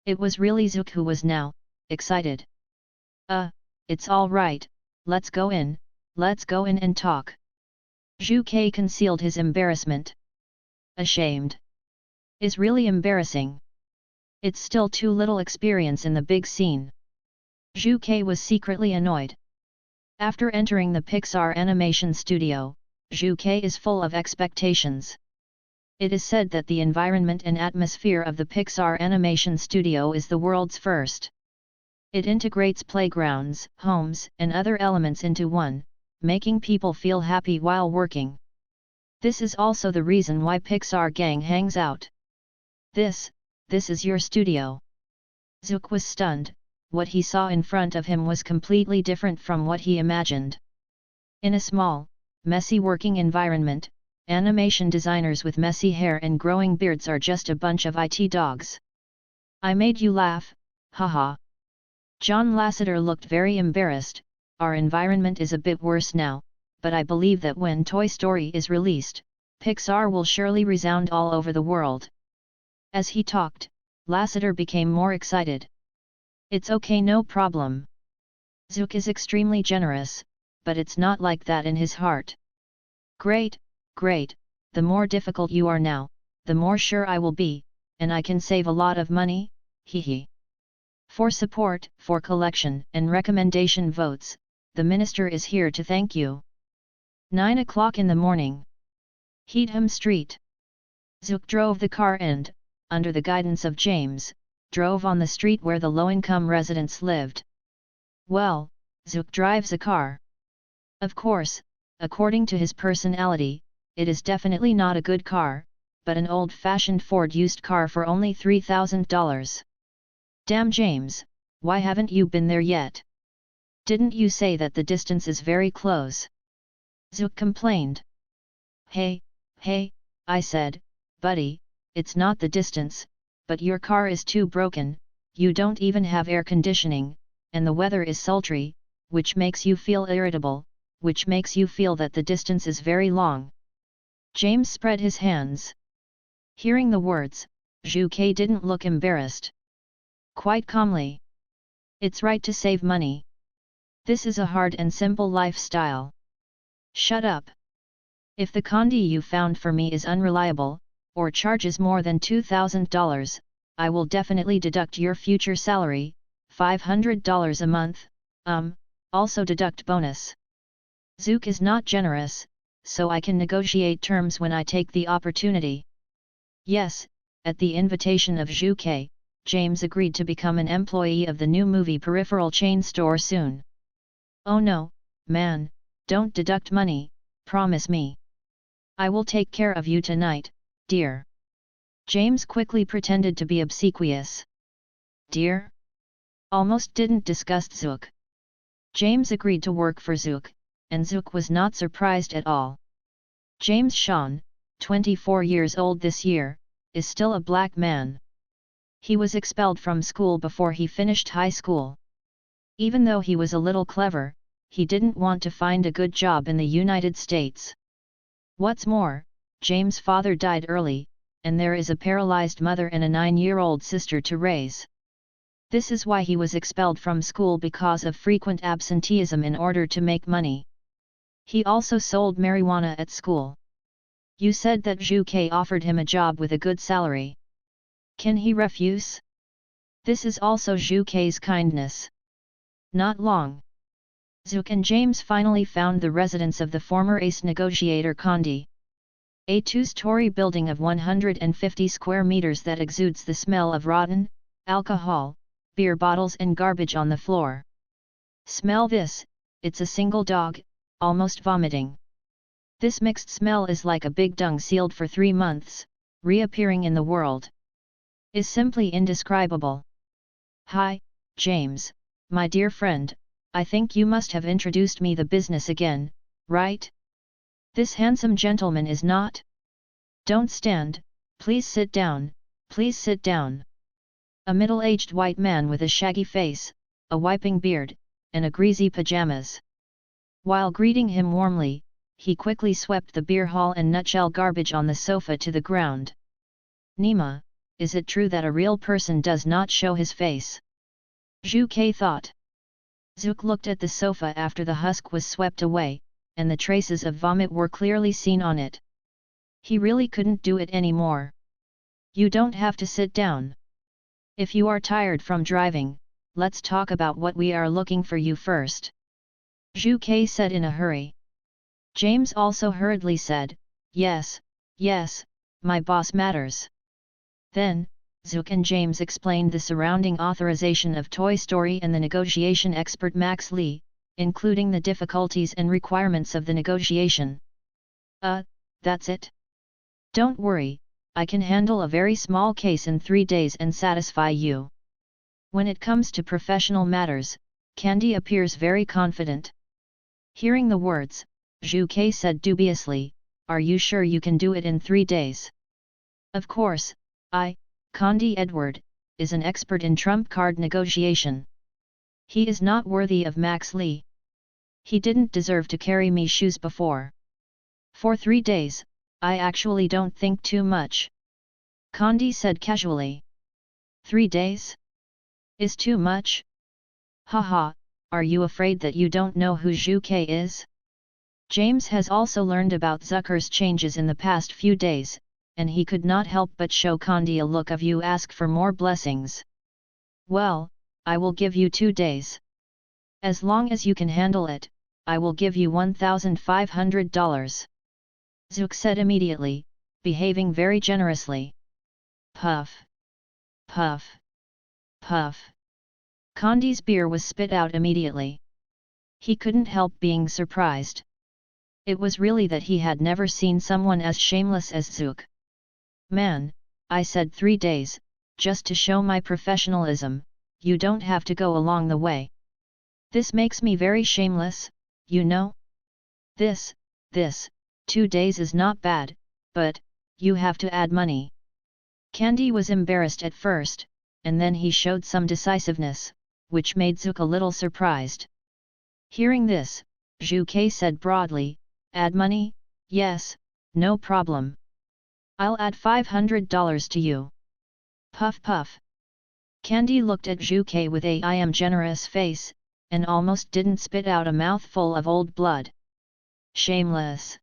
It was really Zook who was now excited. It's all right, let's go in and talk. Zhu Kei concealed his embarrassment. Ashamed. Is really embarrassing. It's still too little experience in the big scene. Zhu Kei was secretly annoyed. After entering the Pixar animation studio, Zhu Kei is full of expectations. It is said that the environment and atmosphere of the Pixar animation studio is the world's first. It integrates playgrounds, homes, and other elements into one, making people feel happy while working. This is also the reason why Pixar gang hangs out. This is your studio. Zook was stunned. What he saw in front of him was completely different from what he imagined. In a small, messy working environment, animation designers with messy hair and growing beards are just a bunch of IT dogs. I made you laugh, haha. John Lasseter looked very embarrassed. Our environment is a bit worse now, but I believe that when Toy Story is released, Pixar will surely resound all over the world. As he talked, Lasseter became more excited. It's okay, no problem. Zook is extremely generous, but it's not like that in his heart. Great, the more difficult you are now, the more sure I will be, and I can save a lot of money, hee. For support, for collection and recommendation votes, the minister is here to thank you. 9 o'clock in the morning. Heatham Street. Zook drove the car and, under the guidance of James, drove on the street where the low-income residents lived. Well, Zook drives a car. Of course, according to his personality, it is definitely not a good car, but an old-fashioned Ford used car for only $3,000. Damn James, why haven't you been there yet? Didn't you say that the distance is very close? Zook complained. Hey, I said, buddy, it's not the distance, but your car is too broken, you don't even have air conditioning, and the weather is sultry, which makes you feel irritable, which makes you feel that the distance is very long. James spread his hands. Hearing the words, Zhuke didn't look embarrassed. Quite calmly. It's right to save money. This is a hard and simple lifestyle. Shut up. If the condi you found for me is unreliable, or charges more than $2,000, I will definitely deduct your future salary, $500 a month, also deduct bonus. Zook is not generous, so I can negotiate terms when I take the opportunity. Yes, at the invitation of Zhuke, James agreed to become an employee of the new movie peripheral chain store soon. Oh no, man, don't deduct money, promise me. I will take care of you tonight, dear. James quickly pretended to be obsequious. Dear? Almost didn't disgust Zook. James agreed to work for Zook, and Zook was not surprised at all. James Sean, 24 years old this year, is still a black man. He was expelled from school before he finished high school. Even though he was a little clever, he didn't want to find a good job in the United States. What's more, James' father died early, and there is a paralyzed mother and a 9-year-old sister to raise. This is why he was expelled from school because of frequent absenteeism in order to make money. He also sold marijuana at school. You said that Zhuke offered him a job with a good salary. Can he refuse? This is also Zhuke's kindness. Not long. Zook and James finally found the residence of the former ace negotiator Condi. A two-story building of 150 square meters that exudes the smell of rotten, alcohol, beer bottles and garbage on the floor. Smell this, it's a single dog, almost vomiting. This mixed smell is like a big dung sealed for 3 months, reappearing in the world. Is simply indescribable. Hi, James, my dear friend, I think you must have introduced me the business again, right? This handsome gentleman is not? Don't stand, please sit down, please sit down. A middle-aged white man with a shaggy face, a wiping beard, and a greasy pajamas. While greeting him warmly, he quickly swept the beer hall and nutshell garbage on the sofa to the ground. Nima, is it true that a real person does not show his face? Zhuke thought. Zook looked at the sofa after the husk was swept away, and the traces of vomit were clearly seen on it. He really couldn't do it anymore. You don't have to sit down. If you are tired from driving, let's talk about what we are looking for you first. Zhuke said in a hurry. James also hurriedly said, yes, my boss matters. Then, Zook and James explained the surrounding authorization of Toy Story and the negotiation expert Max Lee, including the difficulties and requirements of the negotiation. That's it? Don't worry, I can handle a very small case in 3 days and satisfy you. When it comes to professional matters, Candy appears very confident. Hearing the words, Zhuke said dubiously, are you sure you can do it in 3 days? Of course, Condi Edward, is an expert in trump card negotiation. He is not worthy of Max Lee. He didn't deserve to carry me shoes before. For 3 days, I actually don't think too much. Condi said casually. 3 days? Is too much? Haha, are you afraid that you don't know who Zhuke is? James has also learned about Zucker's changes in the past few days, and he could not help but show Condi a look of you ask for more blessings. Well, I will give you 2 days. As long as you can handle it, I will give you $1,500. Zook said immediately, behaving very generously. Puff. Puff. Puff. Kandi's beer was spit out immediately. He couldn't help being surprised. It was really that he had never seen someone as shameless as Zook. Man, I said 3 days, just to show my professionalism, you don't have to go along the way. This makes me very shameless, you know? This, 2 days is not bad, but, you have to add money. Kandi was embarrassed at first, and then he showed some decisiveness, which made Zook a little surprised. Hearing this, Zhu Ke said broadly, add money? Yes, no problem. I'll add $500 to you. Puff puff. Kandi looked at Zhu Ke with a I am generous face, and almost didn't spit out a mouthful of old blood. Shameless.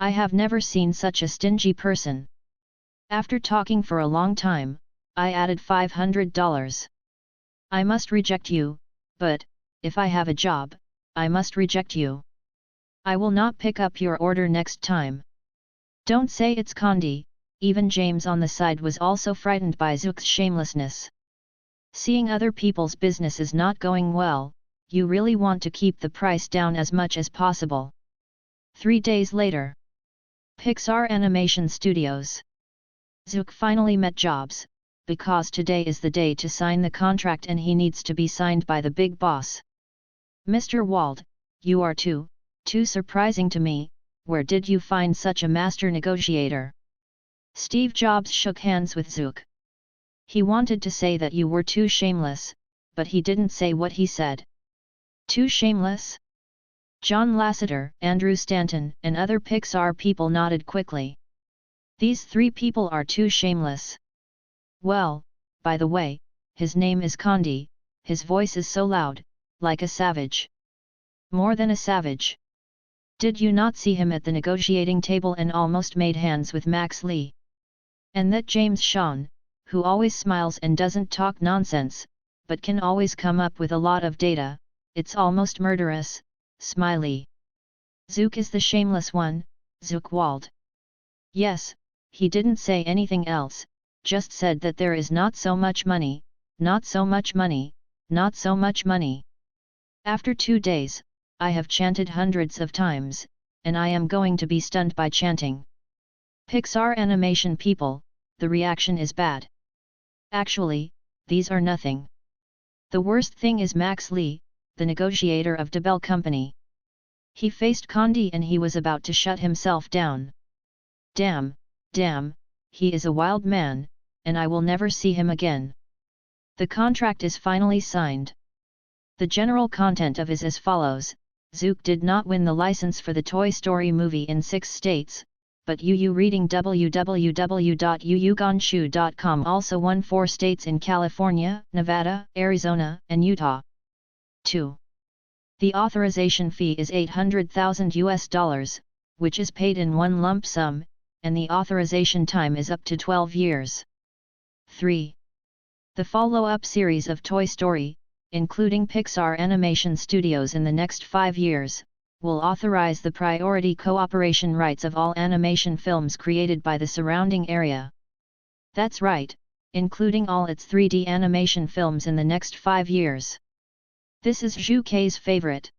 I have never seen such a stingy person. After talking for a long time, I added $500. I must reject you, but, if I have a job, I must reject you. I will not pick up your order next time. Don't say it's Kandi. Even James on the side was also frightened by Zook's shamelessness. Seeing other people's businesses not going well, you really want to keep the price down as much as possible. 3 days later. Pixar Animation Studios. Zook finally met Jobs, because today is the day to sign the contract and he needs to be signed by the big boss. Mr. Wald, you are too surprising to me. Where did you find such a master negotiator? Steve Jobs shook hands with Zook. He wanted to say that you were too shameless, but he didn't say what he said. Too shameless? John Lasseter, Andrew Stanton, and other Pixar people nodded quickly. These 3 people are too shameless. Well, by the way, his name is Kandi, his voice is so loud, like a savage. More than a savage. Did you not see him at the negotiating table and almost made hands with Max Lee? And that James Sean, who always smiles and doesn't talk nonsense, but can always come up with a lot of data, it's almost murderous, smiley. Zook is the shameless one, Zook Wald. Yes, he didn't say anything else, just said that there is not so much money, not so much money, not so much money. After 2 days, I have chanted hundreds of times, and I am going to be stunned by chanting. Pixar Animation people, the reaction is bad. Actually, these are nothing. The worst thing is Max Lee, the negotiator of DeBell Company. He faced Kandi and he was about to shut himself down. Damn, he is a wild man, and I will never see him again. The contract is finally signed. The general content of it is as follows. Zook did not win the license for the Toy Story movie in 6 states, but UU reading www.uuganshu.com also won 4 states in California, Nevada, Arizona, and Utah. 2. The authorization fee is $800,000, which is paid in one lump sum, and the authorization time is up to 12 years. 3. The follow-up series of Toy Story, including Pixar Animation Studios in the next 5 years, will authorize the priority cooperation rights of all animation films created by the surrounding area. That's right, including all its 3D animation films in the next 5 years. This is Zhu Ke's favorite.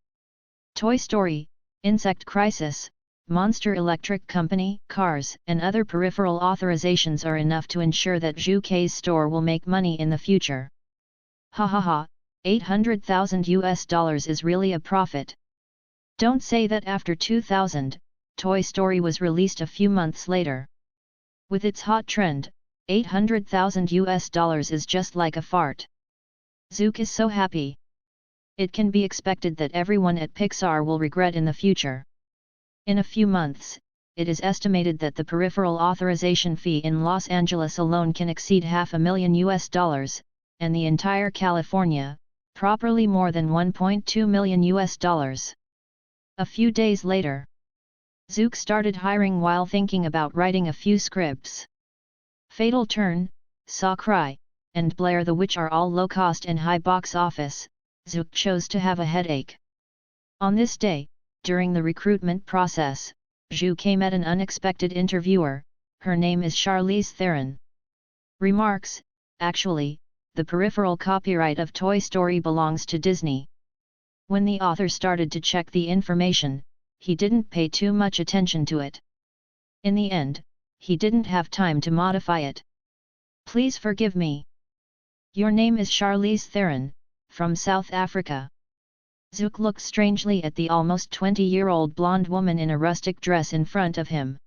Toy Story, Insect Crisis, Monster Electric Company, Cars, and other peripheral authorizations are enough to ensure that Zhu Ke's store will make money in the future. Ha ha ha, $800,000 is really a profit. Don't say that after 2000, Toy Story was released a few months later. With its hot trend, $800,000 is just like a fart. Zook is so happy. It can be expected that everyone at Pixar will regret in the future. In a few months, it is estimated that the peripheral authorization fee in Los Angeles alone can exceed $500,000, and the entire California, properly more than $1.2 million. A few days later, Zook started hiring while thinking about writing a few scripts. Fatal Turn, Saw Cry, and Blair the Witch are all low-cost and high box office, Zook chose to have a headache. On this day, during the recruitment process, Zhu came at an unexpected interviewer. Her name is Charlize Theron. Remarks: actually, the peripheral copyright of Toy Story belongs to Disney. When the author started to check the information, he didn't pay too much attention to it. In the end, he didn't have time to modify it. Please forgive me. Your name is Charlize Theron, from South Africa. Zook looked strangely at the almost 20-year-old blonde woman in a rustic dress in front of him.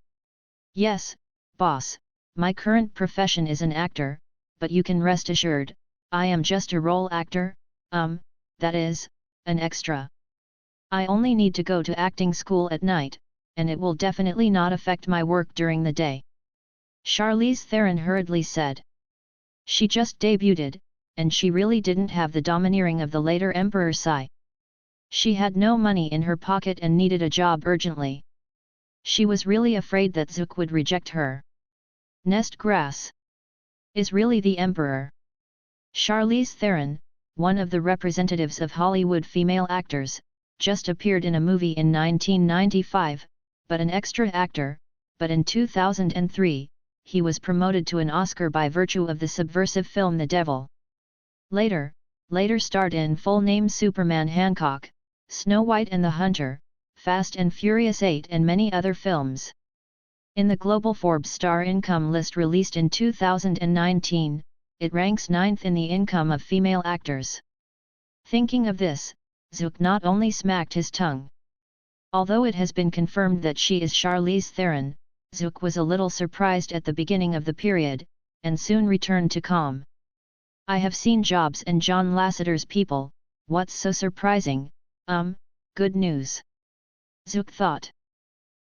Yes, boss, my current profession is an actor, but you can rest assured, I am just a role actor, that is, an extra. I only need to go to acting school at night, and it will definitely not affect my work during the day. Charlize Theron hurriedly said. She just debuted, and she really didn't have the domineering of the later Emperor Sai. She had no money in her pocket and needed a job urgently. She was really afraid that Zook would reject her. Nest Grass is really the Emperor. Charlize Theron, one of the representatives of Hollywood female actors, just appeared in a movie in 1995, but an extra actor, but in 2003, he was promoted to an Oscar by virtue of the subversive film The Devil. Later starred in Full Name Superman Hancock, Snow White and the Hunter, Fast and Furious 8 and many other films. In the global Forbes star income list released in 2019, it ranks 9th in the income of female actors. Thinking of this, Zook not only smacked his tongue. Although it has been confirmed that she is Charlize Theron, Zook was a little surprised at the beginning of the period, and soon returned to calm. I have seen Jobs and John Lasseter's People, what's so surprising, good news. Zook thought.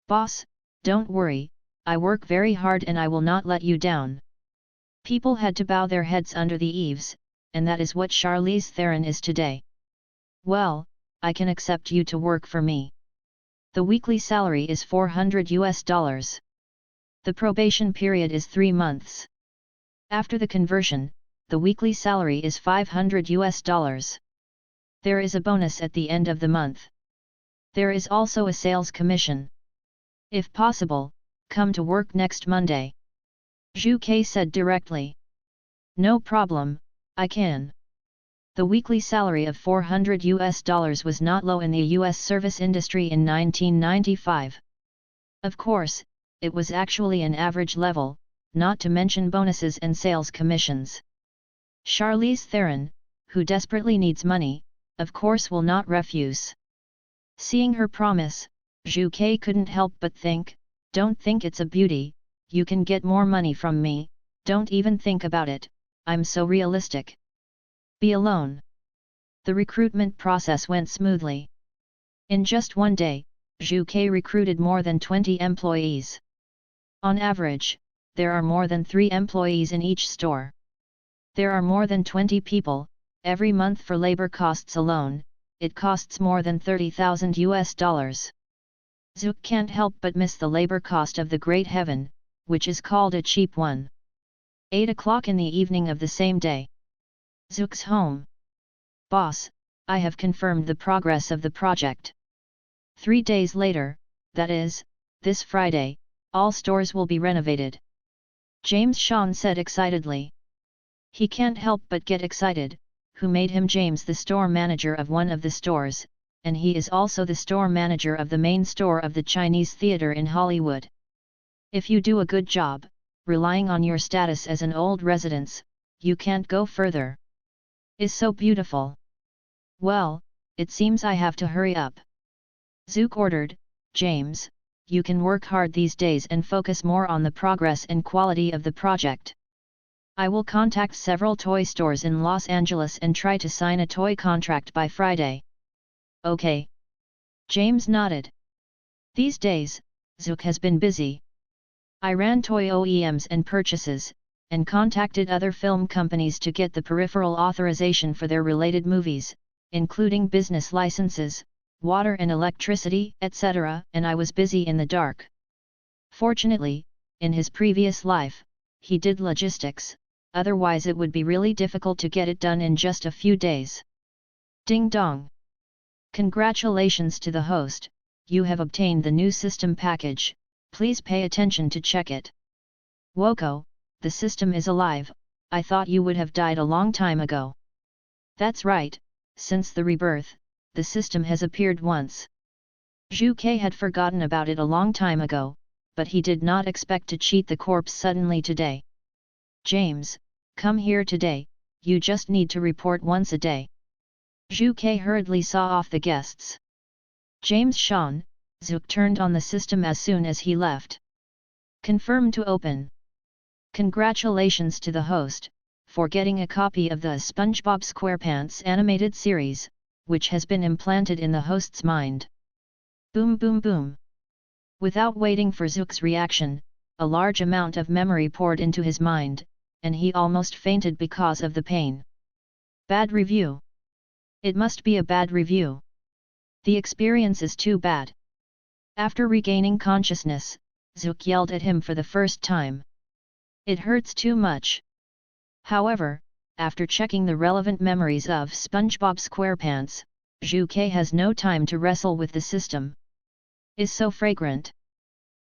Boss, don't worry, I work very hard and I will not let you down. People had to bow their heads under the eaves, and that is what Charlize Theron is today. Well, I can accept you to work for me. The weekly salary is $400. The probation period is 3 months. After the conversion, the weekly salary is $500. There is a bonus at the end of the month. There is also a sales commission. If possible, come to work next Monday. Zhu Ke said directly. No problem, I can. The weekly salary of $400 was not low in the US service industry in 1995. Of course, it was actually an average level, not to mention bonuses and sales commissions. Charlize Theron, who desperately needs money, of course will not refuse. Seeing her promise, Zhu Ke couldn't help but think, don't think it's a beauty, you can get more money from me, don't even think about it, I'm so realistic. Be alone. The recruitment process went smoothly. In just one day, Zhu Ke recruited more than 20 employees. On average, there are more than 3 employees in each store. There are more than 20 people, every month for labor costs alone, it costs more than $30,000. Zook can't help but miss the labor cost of the Great Heaven, which is called a cheap one. 8 o'clock in the evening of the same day. Zook's home. Boss, I have confirmed the progress of the project. 3 days later, that is, this Friday, all stores will be renovated. James Sean said excitedly. He can't help but get excited, who made him James the store manager of one of the stores, and he is also the store manager of the main store of the Chinese Theater in Hollywood. If you do a good job, relying on your status as an old residence, you can't go further. Is so beautiful. Well, it seems I have to hurry up. Zook ordered, James, you can work hard these days and focus more on the progress and quality of the project. I will contact several toy stores in Los Angeles and try to sign a toy contract by Friday. Okay. James nodded. These days, Zook has been busy. I ran toy OEMs and purchases, and contacted other film companies to get the peripheral authorization for their related movies, including business licenses, water and electricity, etc., and I was busy in the dark. Fortunately, in his previous life, he did logistics, otherwise it would be really difficult to get it done in just a few days. Ding dong! Congratulations to the host, you have obtained the new system package, please pay attention to check it. Woko, the system is alive, I thought you would have died a long time ago. That's right, since the rebirth, the system has appeared once. Zhu Ke had forgotten about it a long time ago, but he did not expect to cheat the corpse suddenly today. James, come here today, you just need to report once a day. Zhu Ke hurriedly saw off the guests. James Sean, Zook turned on the system as soon as he left. Confirm to open. Congratulations to the host, for getting a copy of the SpongeBob SquarePants animated series, which has been implanted in the host's mind. Boom boom boom. Without waiting for Zook's reaction, a large amount of memory poured into his mind, and he almost fainted because of the pain. Bad review. It must be a bad review. The experience is too bad. After regaining consciousness, Zook yelled at him for the first time. It hurts too much. However, after checking the relevant memories of SpongeBob SquarePants, Zhu Ke has no time to wrestle with the system. Is so fragrant.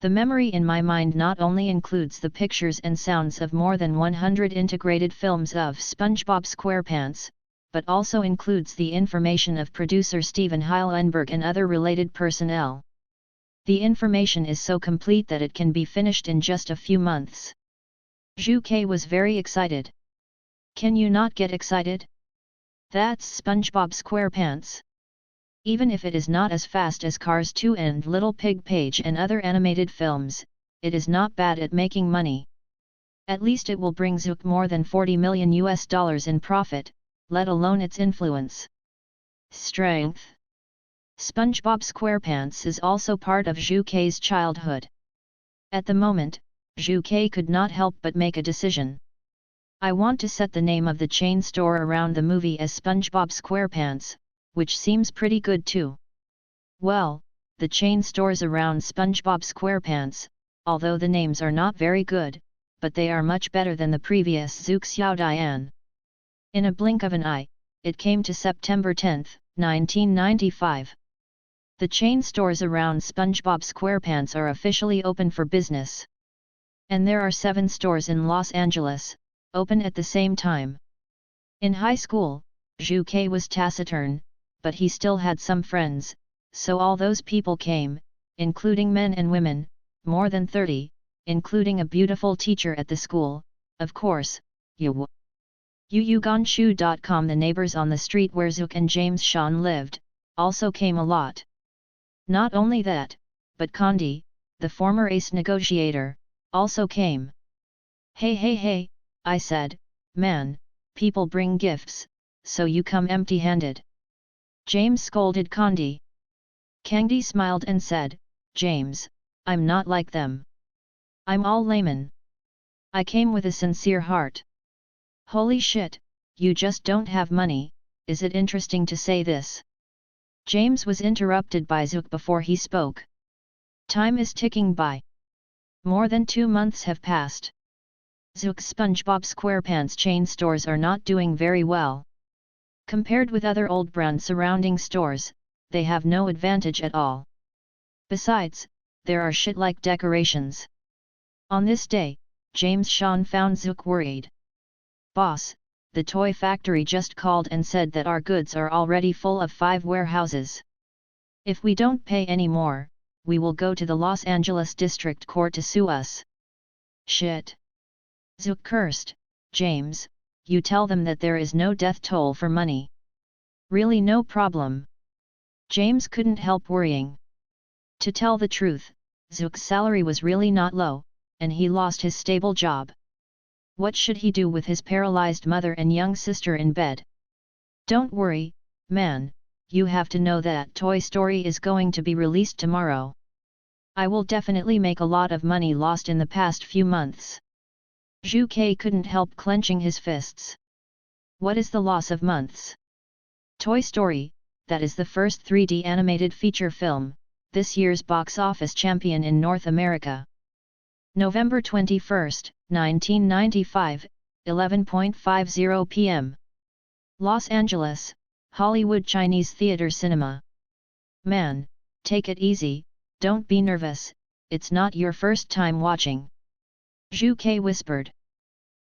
The memory in my mind not only includes the pictures and sounds of more than 100 integrated films of SpongeBob SquarePants, but also includes the information of producer Steven Heilenberg and other related personnel. The information is so complete that it can be finished in just a few months. Zhu Ke was very excited. Can you not get excited? That's SpongeBob SquarePants. Even if it is not as fast as Cars 2 and Little Pig Page and other animated films, it is not bad at making money. At least it will bring Zook more than $40 million in profit, let alone its influence. Strength. SpongeBob SquarePants is also part of Zhu Ke's childhood. At the moment, Zhu Ke could not help but make a decision. I want to set the name of the chain store around the movie as SpongeBob SquarePants, which seems pretty good too. Well, the chain stores around SpongeBob SquarePants, although the names are not very good, but they are much better than the previous Zook Xiao Dian. In a blink of an eye, it came to September 10, 1995. The chain stores around SpongeBob SquarePants are officially open for business. And there are 7 stores in Los Angeles, open at the same time. In high school, Zhu Ke was taciturn, but he still had some friends, so all those people came, including men and women, more than 30, including a beautiful teacher at the school, of course, Yuyuganshu.com. The neighbors on the street where Zook and James Sean lived, also came a lot. Not only that, but Condi, the former ace negotiator, also came. Hey, I said, man, people bring gifts, so you come empty-handed. James scolded Condi. Condi smiled and said, James, I'm not like them. I'm all layman. I came with a sincere heart. Holy shit, you just don't have money, is it interesting to say this? James was interrupted by Zook before he spoke. Time is ticking by. More than 2 months have passed. Zook's SpongeBob SquarePants chain stores are not doing very well. Compared with other old brand surrounding stores, they have no advantage at all. Besides, there are shit-like decorations. On this day, James Sean found Zook worried. Boss, the toy factory just called and said that our goods are already full of 5 warehouses. If we don't pay any more, we will go to the Los Angeles District Court to sue us. Shit. Zook cursed. James, you tell them that there is no death toll for money. Really no problem. James couldn't help worrying. To tell the truth, Zook's salary was really not low, and he lost his stable job. What should he do with his paralyzed mother and young sister in bed? Don't worry, man, you have to know that Toy Story is going to be released tomorrow. I will definitely make a lot of money lost in the past few months. Zhu Ke couldn't help clenching his fists. What is the loss of months? Toy Story, that is the first 3D animated feature film, this year's box office champion in North America. November 21, 1995, 11:50 p.m. Los Angeles, Hollywood Chinese Theater Cinema. Man, take it easy, don't be nervous, it's not your first time watching. Zhu Ke whispered.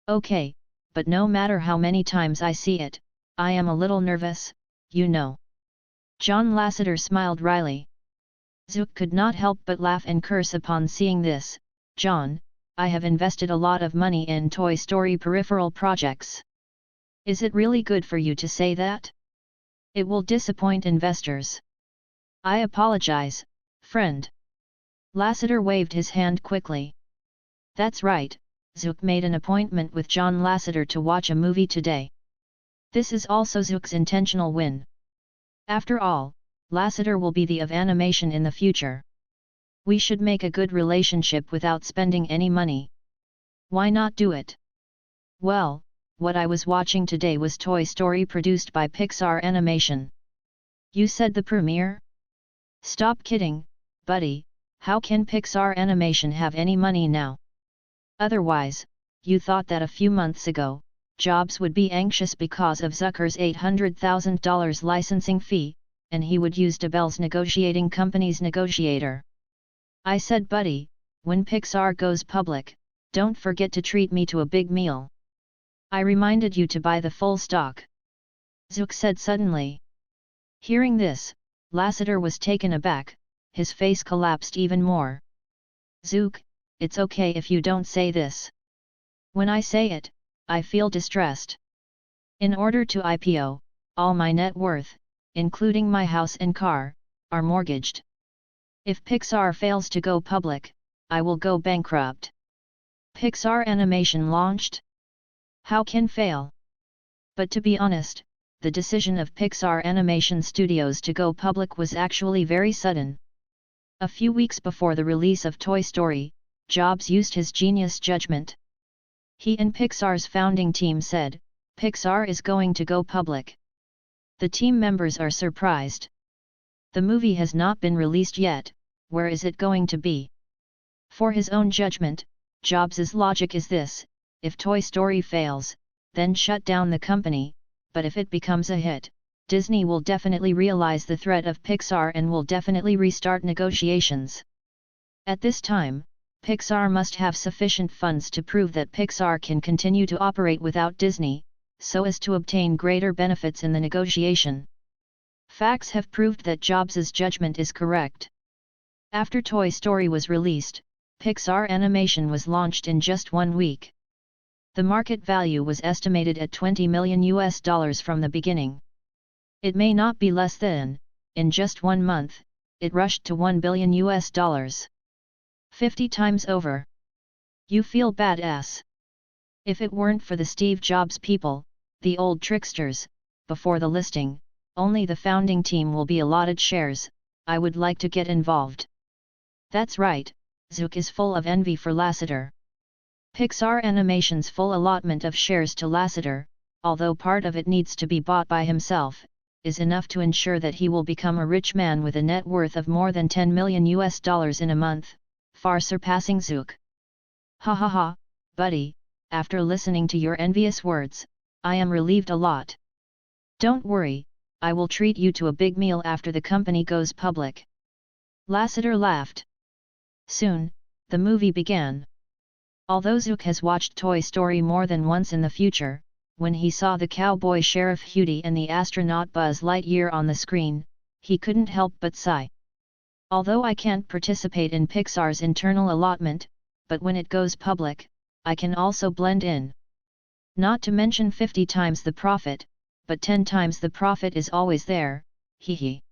Okay, but no matter how many times I see it, I am a little nervous, you know. John Lasseter smiled wryly. Zook could not help but laugh and curse upon seeing this. John, I have invested a lot of money in Toy Story peripheral projects. Is it really good for you to say that? It will disappoint investors. I apologize, friend. Lasseter waved his hand quickly. That's right, Zook made an appointment with John Lasseter to watch a movie today. This is also Zook's intentional win. After all, Lasseter will be the of animation in the future. We should make a good relationship without spending any money. Why not do it? Well, what I was watching today was Toy Story produced by Pixar Animation. You said the premiere? Stop kidding, buddy, how can Pixar Animation have any money now? Otherwise, you thought that a few months ago, Jobs would be anxious because of Zucker's $800,000 licensing fee, and he would use Bell's negotiating company's negotiator. I said, buddy, when Pixar goes public, don't forget to treat me to a big meal. I reminded you to buy the full stock. Zook said suddenly. Hearing this, Lasseter was taken aback, his face collapsed even more. Zook, it's okay if you don't say this. When I say it, I feel distressed. In order to IPO, all my net worth, including my house and car, are mortgaged. If Pixar fails to go public, I will go bankrupt. Pixar Animation launched? How can fail? But to be honest, the decision of Pixar Animation Studios to go public was actually very sudden. A few weeks before the release of Toy Story, Jobs used his genius judgment. He and Pixar's founding team said, Pixar is going to go public. The team members are surprised. The movie has not been released yet, where is it going to be? For his own judgment, Jobs' logic is this, if Toy Story fails, then shut down the company, but if it becomes a hit, Disney will definitely realize the threat of Pixar and will definitely restart negotiations. At this time, Pixar must have sufficient funds to prove that Pixar can continue to operate without Disney, so as to obtain greater benefits in the negotiation. Facts have proved that Jobs' judgment is correct. After Toy Story was released, Pixar Animation was launched in just 1 week. The market value was estimated at $20 million from the beginning. It may not be less than, in just 1 month, it rushed to $1 billion. 50 times over. You feel badass. If it weren't for the Steve Jobs people, the old tricksters, before the listing, only the founding team will be allotted shares, I would like to get involved. That's right, Zook is full of envy for Lasseter. Pixar Animation's full allotment of shares to Lasseter, although part of it needs to be bought by himself, is enough to ensure that he will become a rich man with a net worth of more than $10 million in a month, far surpassing Zook. Ha ha ha, buddy, after listening to your envious words, I am relieved a lot. Don't worry, I will treat you to a big meal after the company goes public. Lasseter laughed. Soon, the movie began. Although Zook has watched Toy Story more than once in the future, when he saw the cowboy Sheriff Hudi and the astronaut Buzz Lightyear on the screen, he couldn't help but sigh. Although I can't participate in Pixar's internal allotment, but when it goes public, I can also blend in. Not to mention 50 times the profit, but 10 times the profit is always there, hee hee.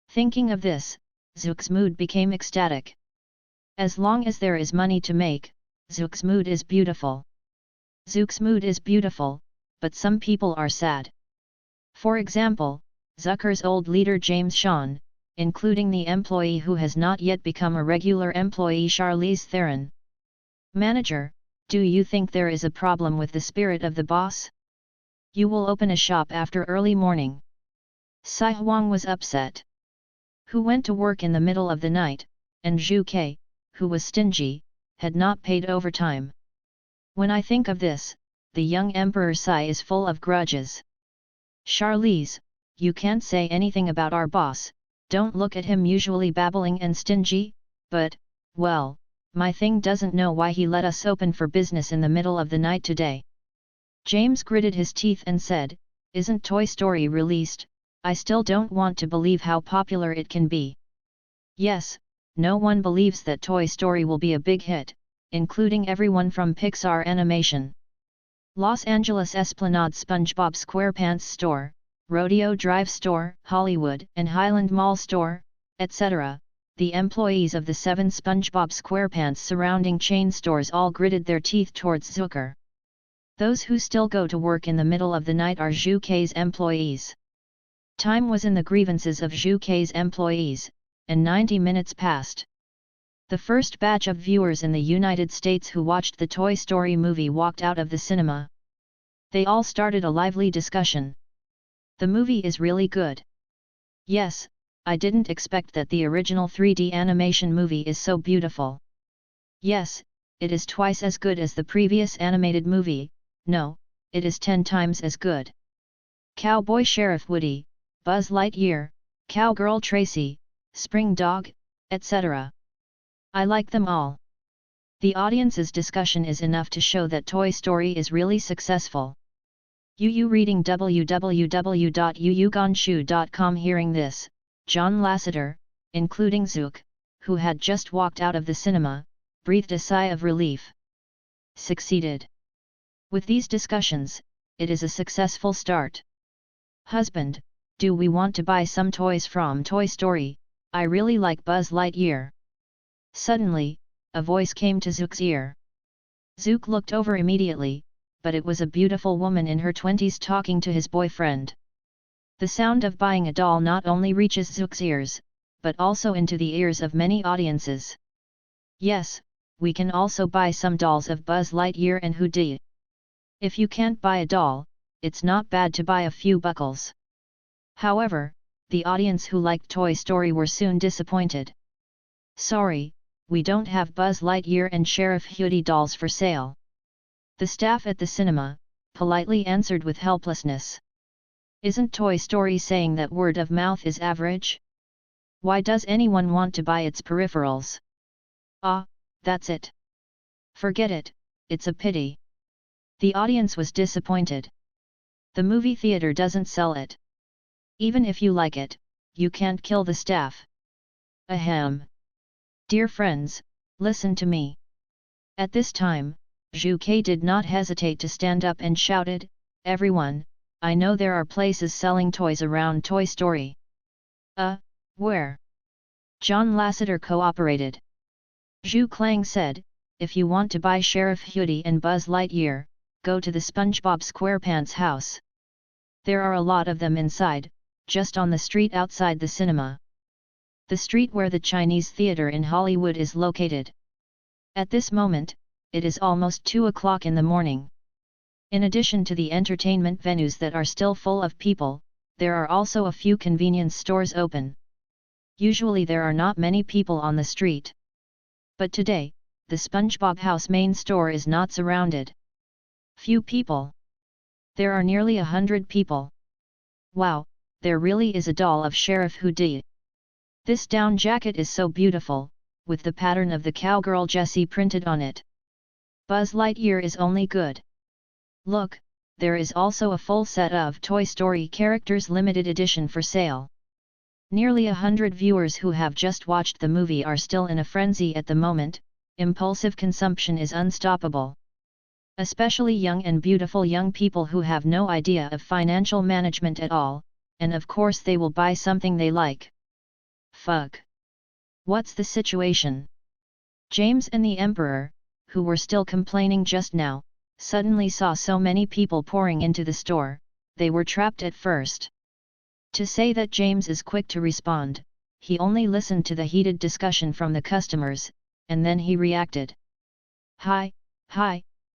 Thinking of this, Zook's mood became ecstatic. As long as there is money to make, Zook's mood is beautiful. Zook's mood is beautiful, but some people are sad. For example, Zucker's old leader James Shawn, including the employee who has not yet become a regular employee Charlize Theron. Manager, do you think there is a problem with the spirit of the boss? You will open a shop after early morning. Sai Huang was upset. Who went to work in the middle of the night, and Zhu Ke, who was stingy, had not paid overtime. When I think of this, the young Emperor Sai is full of grudges. Charlize, you can't say anything about our boss, don't look at him usually babbling and stingy, but, well, my thing doesn't know why he let us open for business in the middle of the night today. James gritted his teeth and said, isn't Toy Story released? I still don't want to believe how popular it can be. Yes, no one believes that Toy Story will be a big hit, including everyone from Pixar Animation. Los Angeles Esplanade SpongeBob SquarePants Store, Rodeo Drive Store, Hollywood and Highland Mall Store, etc., the employees of the 7 SpongeBob SquarePants surrounding chain stores all gritted their teeth towards Zucker. Those who still go to work in the middle of the night are Zhu Kei's employees. Time was in the grievances of Zhu Kei's employees, and 90 minutes passed. The first batch of viewers in the United States who watched the Toy Story movie walked out of the cinema. They all started a lively discussion. The movie is really good. Yes, I didn't expect that the original 3D animation movie is so beautiful. Yes, it is twice as good as the previous animated movie, no, it is 10 times as good. Cowboy Sheriff Woody, Buzz Lightyear, Cowgirl Tracy, Spring Dog, etc. I like them all. The audience's discussion is enough to show that Toy Story is really successful. Yu reading www.yuyugonshu.com. Hearing this, John Lasseter, including Zook, who had just walked out of the cinema, breathed a sigh of relief. Succeeded. With these discussions, it is a successful start. Husband, do we want to buy some toys from Toy Story? I really like Buzz Lightyear. Suddenly, a voice came to Zook's ear. Zook looked over immediately, but it was a beautiful woman in her 20s talking to his boyfriend. The sound of buying a doll not only reaches Zook's ears, but also into the ears of many audiences. Yes, we can also buy some dolls of Buzz Lightyear and Woody. If you can't buy a doll, it's not bad to buy a few buckles. However, the audience who liked Toy Story were soon disappointed. Sorry, we don't have Buzz Lightyear and Sheriff Woody dolls for sale. The staff at the cinema politely answered with helplessness. Isn't Toy Story saying that word of mouth is average? Why does anyone want to buy its peripherals? Ah, that's it. Forget it, it's a pity. The audience was disappointed. The movie theater doesn't sell it. Even if you like it, you can't kill the staff. Ahem. Dear friends, listen to me. At this time, Zhu Kei did not hesitate to stand up and shouted, everyone, I know there are places selling toys around Toy Story. Where? John Lasseter cooperated. Zhu Klang said, if you want to buy Sheriff Woody and Buzz Lightyear, go to the SpongeBob SquarePants house. There are a lot of them inside, just on the street outside the cinema. The street where the Chinese theater in Hollywood is located. At this moment, it is almost 2 o'clock in the morning. In addition to the entertainment venues that are still full of people, there are also a few convenience stores open. Usually there are not many people on the street. But today, the SpongeBob House main store is not surrounded. Few people. There are nearly 100 people. Wow, there really is a doll of Sheriff Woody. This down jacket is so beautiful, with the pattern of the cowgirl Jessie printed on it. Buzz Lightyear is only good. Look, there is also a full set of Toy Story characters limited edition for sale. Nearly 100 viewers who have just watched the movie are still in a frenzy at the moment. Impulsive consumption is unstoppable. Especially young and beautiful young people who have no idea of financial management at all, and of course they will buy something they like. Fuck. What's the situation? James and the Emperor, who were still complaining just now, suddenly saw so many people pouring into the store, they were trapped at first. To say that James is quick to respond, he only listened to the heated discussion from the customers, and then he reacted. Hi,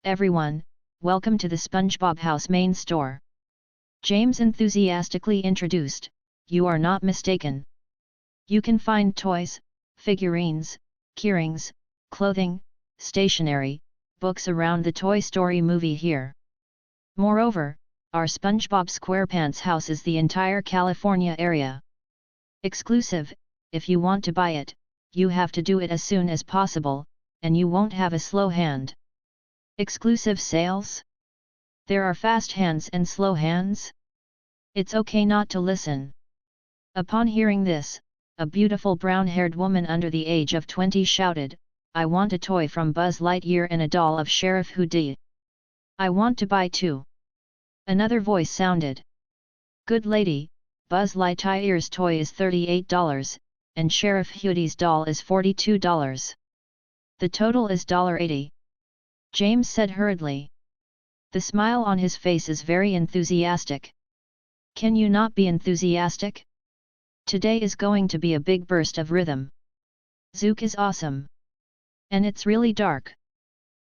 everyone, welcome to the SpongeBob House main store. James enthusiastically introduced, you are not mistaken. You can find toys, figurines, keyrings, clothing, stationery, books around the Toy Story movie here. Moreover, our SpongeBob SquarePants house is the entire California area. Exclusive. If you want to buy it, you have to do it as soon as possible, and you won't have a slow hand. Exclusive sales? There are fast hands and slow hands? It's okay not to listen. Upon hearing this, a beautiful brown-haired woman under the age of 20 shouted, "I want a toy from Buzz Lightyear and a doll of Sheriff Hootie. I want to buy two." Another voice sounded. "Good lady, Buzz Lightyear's toy is $38, and Sheriff Hootie's doll is $42. The total is $80. James said hurriedly. The smile on his face is very enthusiastic. Can you not be enthusiastic? Today is going to be a big burst of rhythm. Zook is awesome. And it's really dark.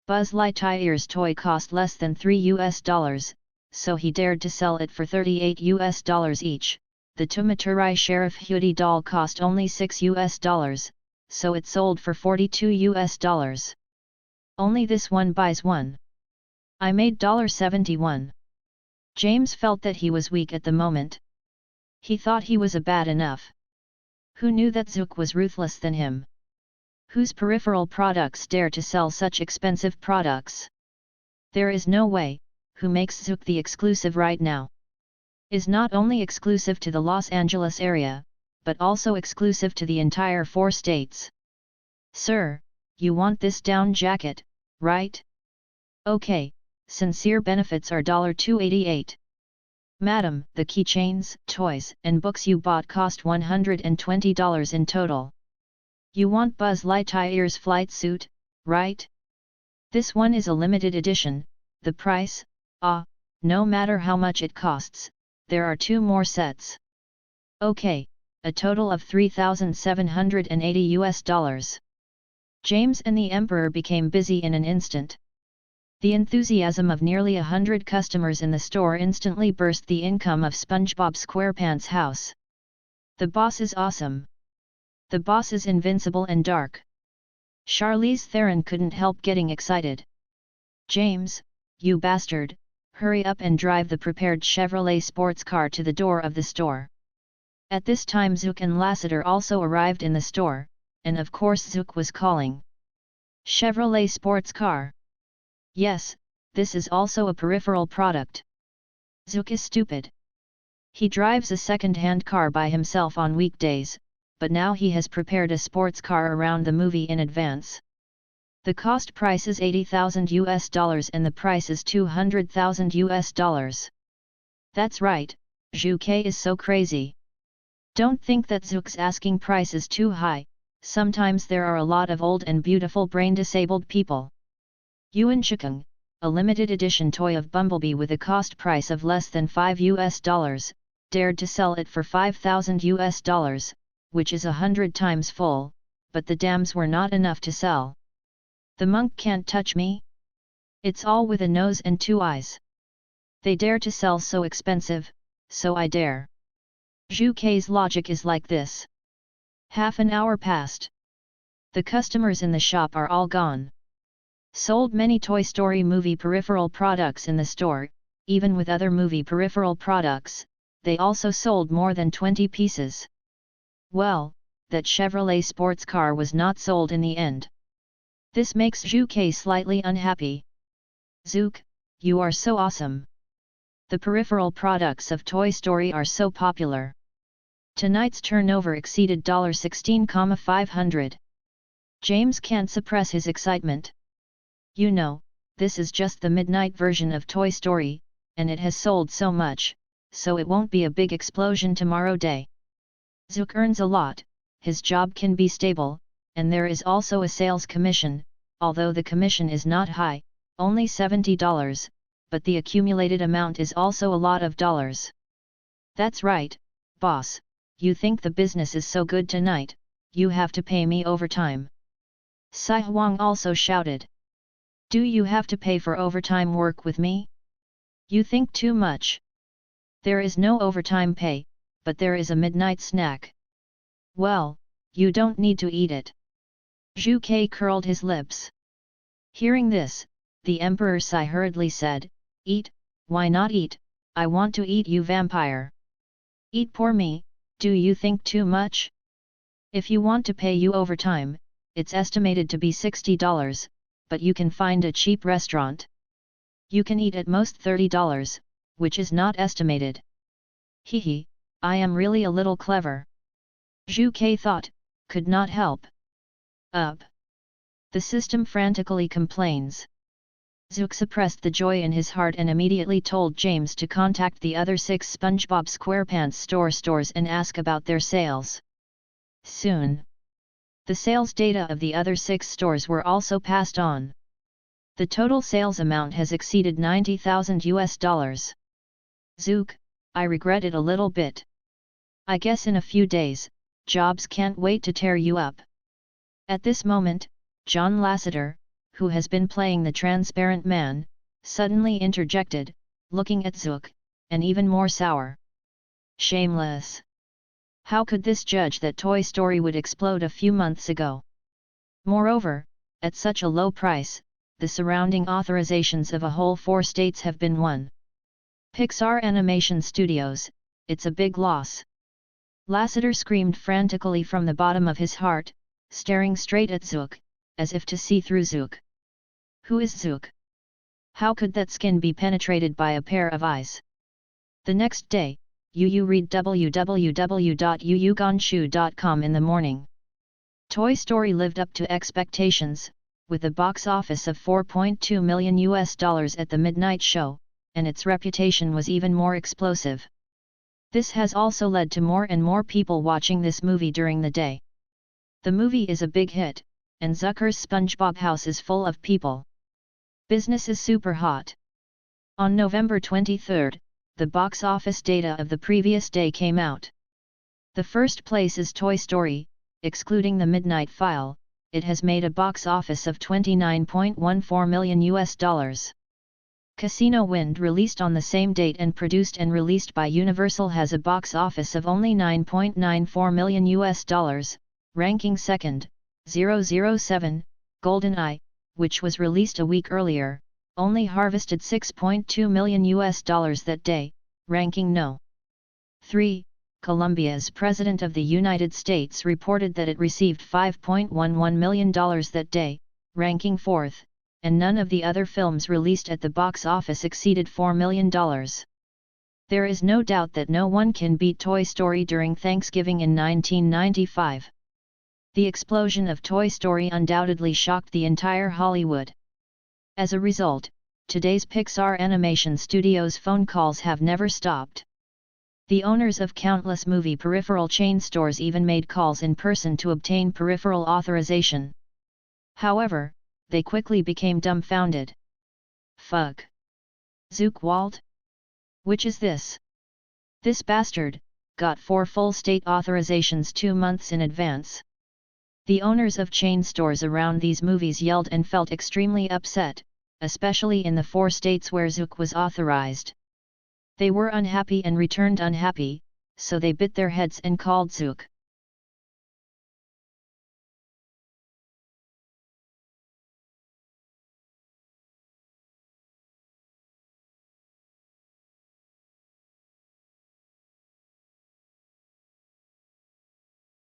Buzz Lightyear's toy cost less than $3, so he dared to sell it for $38 each. The Tumaturai Sheriff Hootie doll cost only $6, so it sold for $42. Only this one buys one. I made $71. James felt that he was weak at the moment. He thought he was bad enough. Who knew that Zook was ruthless than him? Whose peripheral products dare to sell such expensive products? There is no way. Who makes Zook the exclusive right now? Is not only exclusive to the Los Angeles area, but also exclusive to the entire 4 states. Sir, you want this down jacket, right? Okay, sincere benefits are $288. Madam, the keychains, toys, and books you bought cost $120 in total. You want Buzz Lightyear's flight suit, right? This one is a limited edition. The price? No matter how much it costs, there are 2 more sets. Okay, a total of $3,780. James and the Emperor became busy in an instant. The enthusiasm of nearly 100 customers in the store instantly burst the income of SpongeBob SquarePants' house. The boss is awesome. The boss is invincible and dark. Charlize Theron couldn't help getting excited. James, you bastard, hurry up and drive the prepared Chevrolet sports car to the door of the store. At this time Zook and Lassiter also arrived in the store, and of course Zook was calling. Chevrolet sports car. Yes, this is also a peripheral product. Zook is stupid. He drives a second-hand car by himself on weekdays, but now he has prepared a sports car around the movie in advance. The cost price is $80,000 and the price is $200,000. That's right, Zook is so crazy. Don't think that Zook's asking price is too high. Sometimes there are a lot of old and beautiful brain-disabled people. Yuan Chikung, a limited edition toy of Bumblebee with a cost price of less than $5, dared to sell it for $5,000, which is 100 times full, but the dams were not enough to sell. The monk can't touch me? It's all with a nose and 2 eyes. They dare to sell so expensive, so I dare. Zook's logic is like this. Half an hour passed. The customers in the shop are all gone. Sold many Toy Story movie peripheral products in the store. Even with other movie peripheral products, they also sold more than 20 pieces. Well, that Chevrolet sports car was not sold in the end. This makes Zook slightly unhappy. Zook, you are so awesome. The peripheral products of Toy Story are so popular. Tonight's turnover exceeded $16,500. James can't suppress his excitement. You know, this is just the midnight version of Toy Story, and it has sold so much, so it won't be a big explosion tomorrow day. Zook earns a lot, his job can be stable, and there is also a sales commission, although the commission is not high, only $70, but the accumulated amount is also a lot of dollars. That's right, boss, you think the business is so good tonight, you have to pay me overtime. Sai Huang also shouted. Do you have to pay for overtime work with me? You think too much. There is no overtime pay, but there is a midnight snack. Well, you don't need to eat it. Zook curled his lips. Hearing this, the Emperor Sai hurriedly said, Eat, Why not eat? I want to eat you, vampire. Eat poor me, do you think too much? If you want to pay you overtime, it's estimated to be $60, but you can find a cheap restaurant. You can eat at most $30, which is not estimated. Hehe, I am really a little clever. Zhu Ke thought, could not help. Up. The system frantically complains. Zook suppressed the joy in his heart and immediately told James to contact the other 6 SpongeBob SquarePants stores and ask about their sales. Soon, the sales data of the other 6 stores were also passed on. The total sales amount has exceeded $90,000. Zook, I regret it a little bit. I guess in a few days, Jobs can't wait to tear you up. At this moment, John Lasseter, who has been playing the transparent man, suddenly interjected, looking at Zook, and even more sour. Shameless! How could this judge that Toy Story would explode a few months ago? Moreover, at such a low price, the surrounding authorizations of a whole 4 states have been won. Pixar Animation Studios, it's a big loss. Lasseter screamed frantically from the bottom of his heart, staring straight at Zook, as if to see through Zook. Who is Zook? How could that skin be penetrated by a pair of eyes? The next day, Yu read www.yuyugonshu.com in the morning. Toy Story lived up to expectations, with a box office of $4.2 million at the midnight show, and its reputation was even more explosive. This has also led to more and more people watching this movie during the day. The movie is a big hit, and Zucker's SpongeBob house is full of people. Business is super hot. On November 23, the box office data of the previous day came out. The first place is Toy Story, excluding the Midnight File. It has made a box office of $29.14 million. Casino Wind, released on the same date and produced and released by Universal, has a box office of only $9.94 million, ranking second. 007, GoldenEye, which was released a week earlier, only harvested $6.2 million that day, ranking no. 3. Colombia's President of the United States reported that it received $5.11 million that day, ranking 4th, and none of the other films released at the box office exceeded $4 million. There is no doubt that no one can beat Toy Story during Thanksgiving in 1995. The explosion of Toy Story undoubtedly shocked the entire Hollywood. As a result, today's Pixar Animation Studios phone calls have never stopped. The owners of countless movie peripheral chain stores even made calls in person to obtain peripheral authorization. However, they quickly became dumbfounded. Fuck. Zook Walt? Which is this? This bastard got 4 full state authorizations 2 months in advance. The owners of chain stores around these movies yelled and felt extremely upset, especially in the 4 states where Zook was authorized. They were unhappy and returned unhappy, so they bit their heads and called Zook.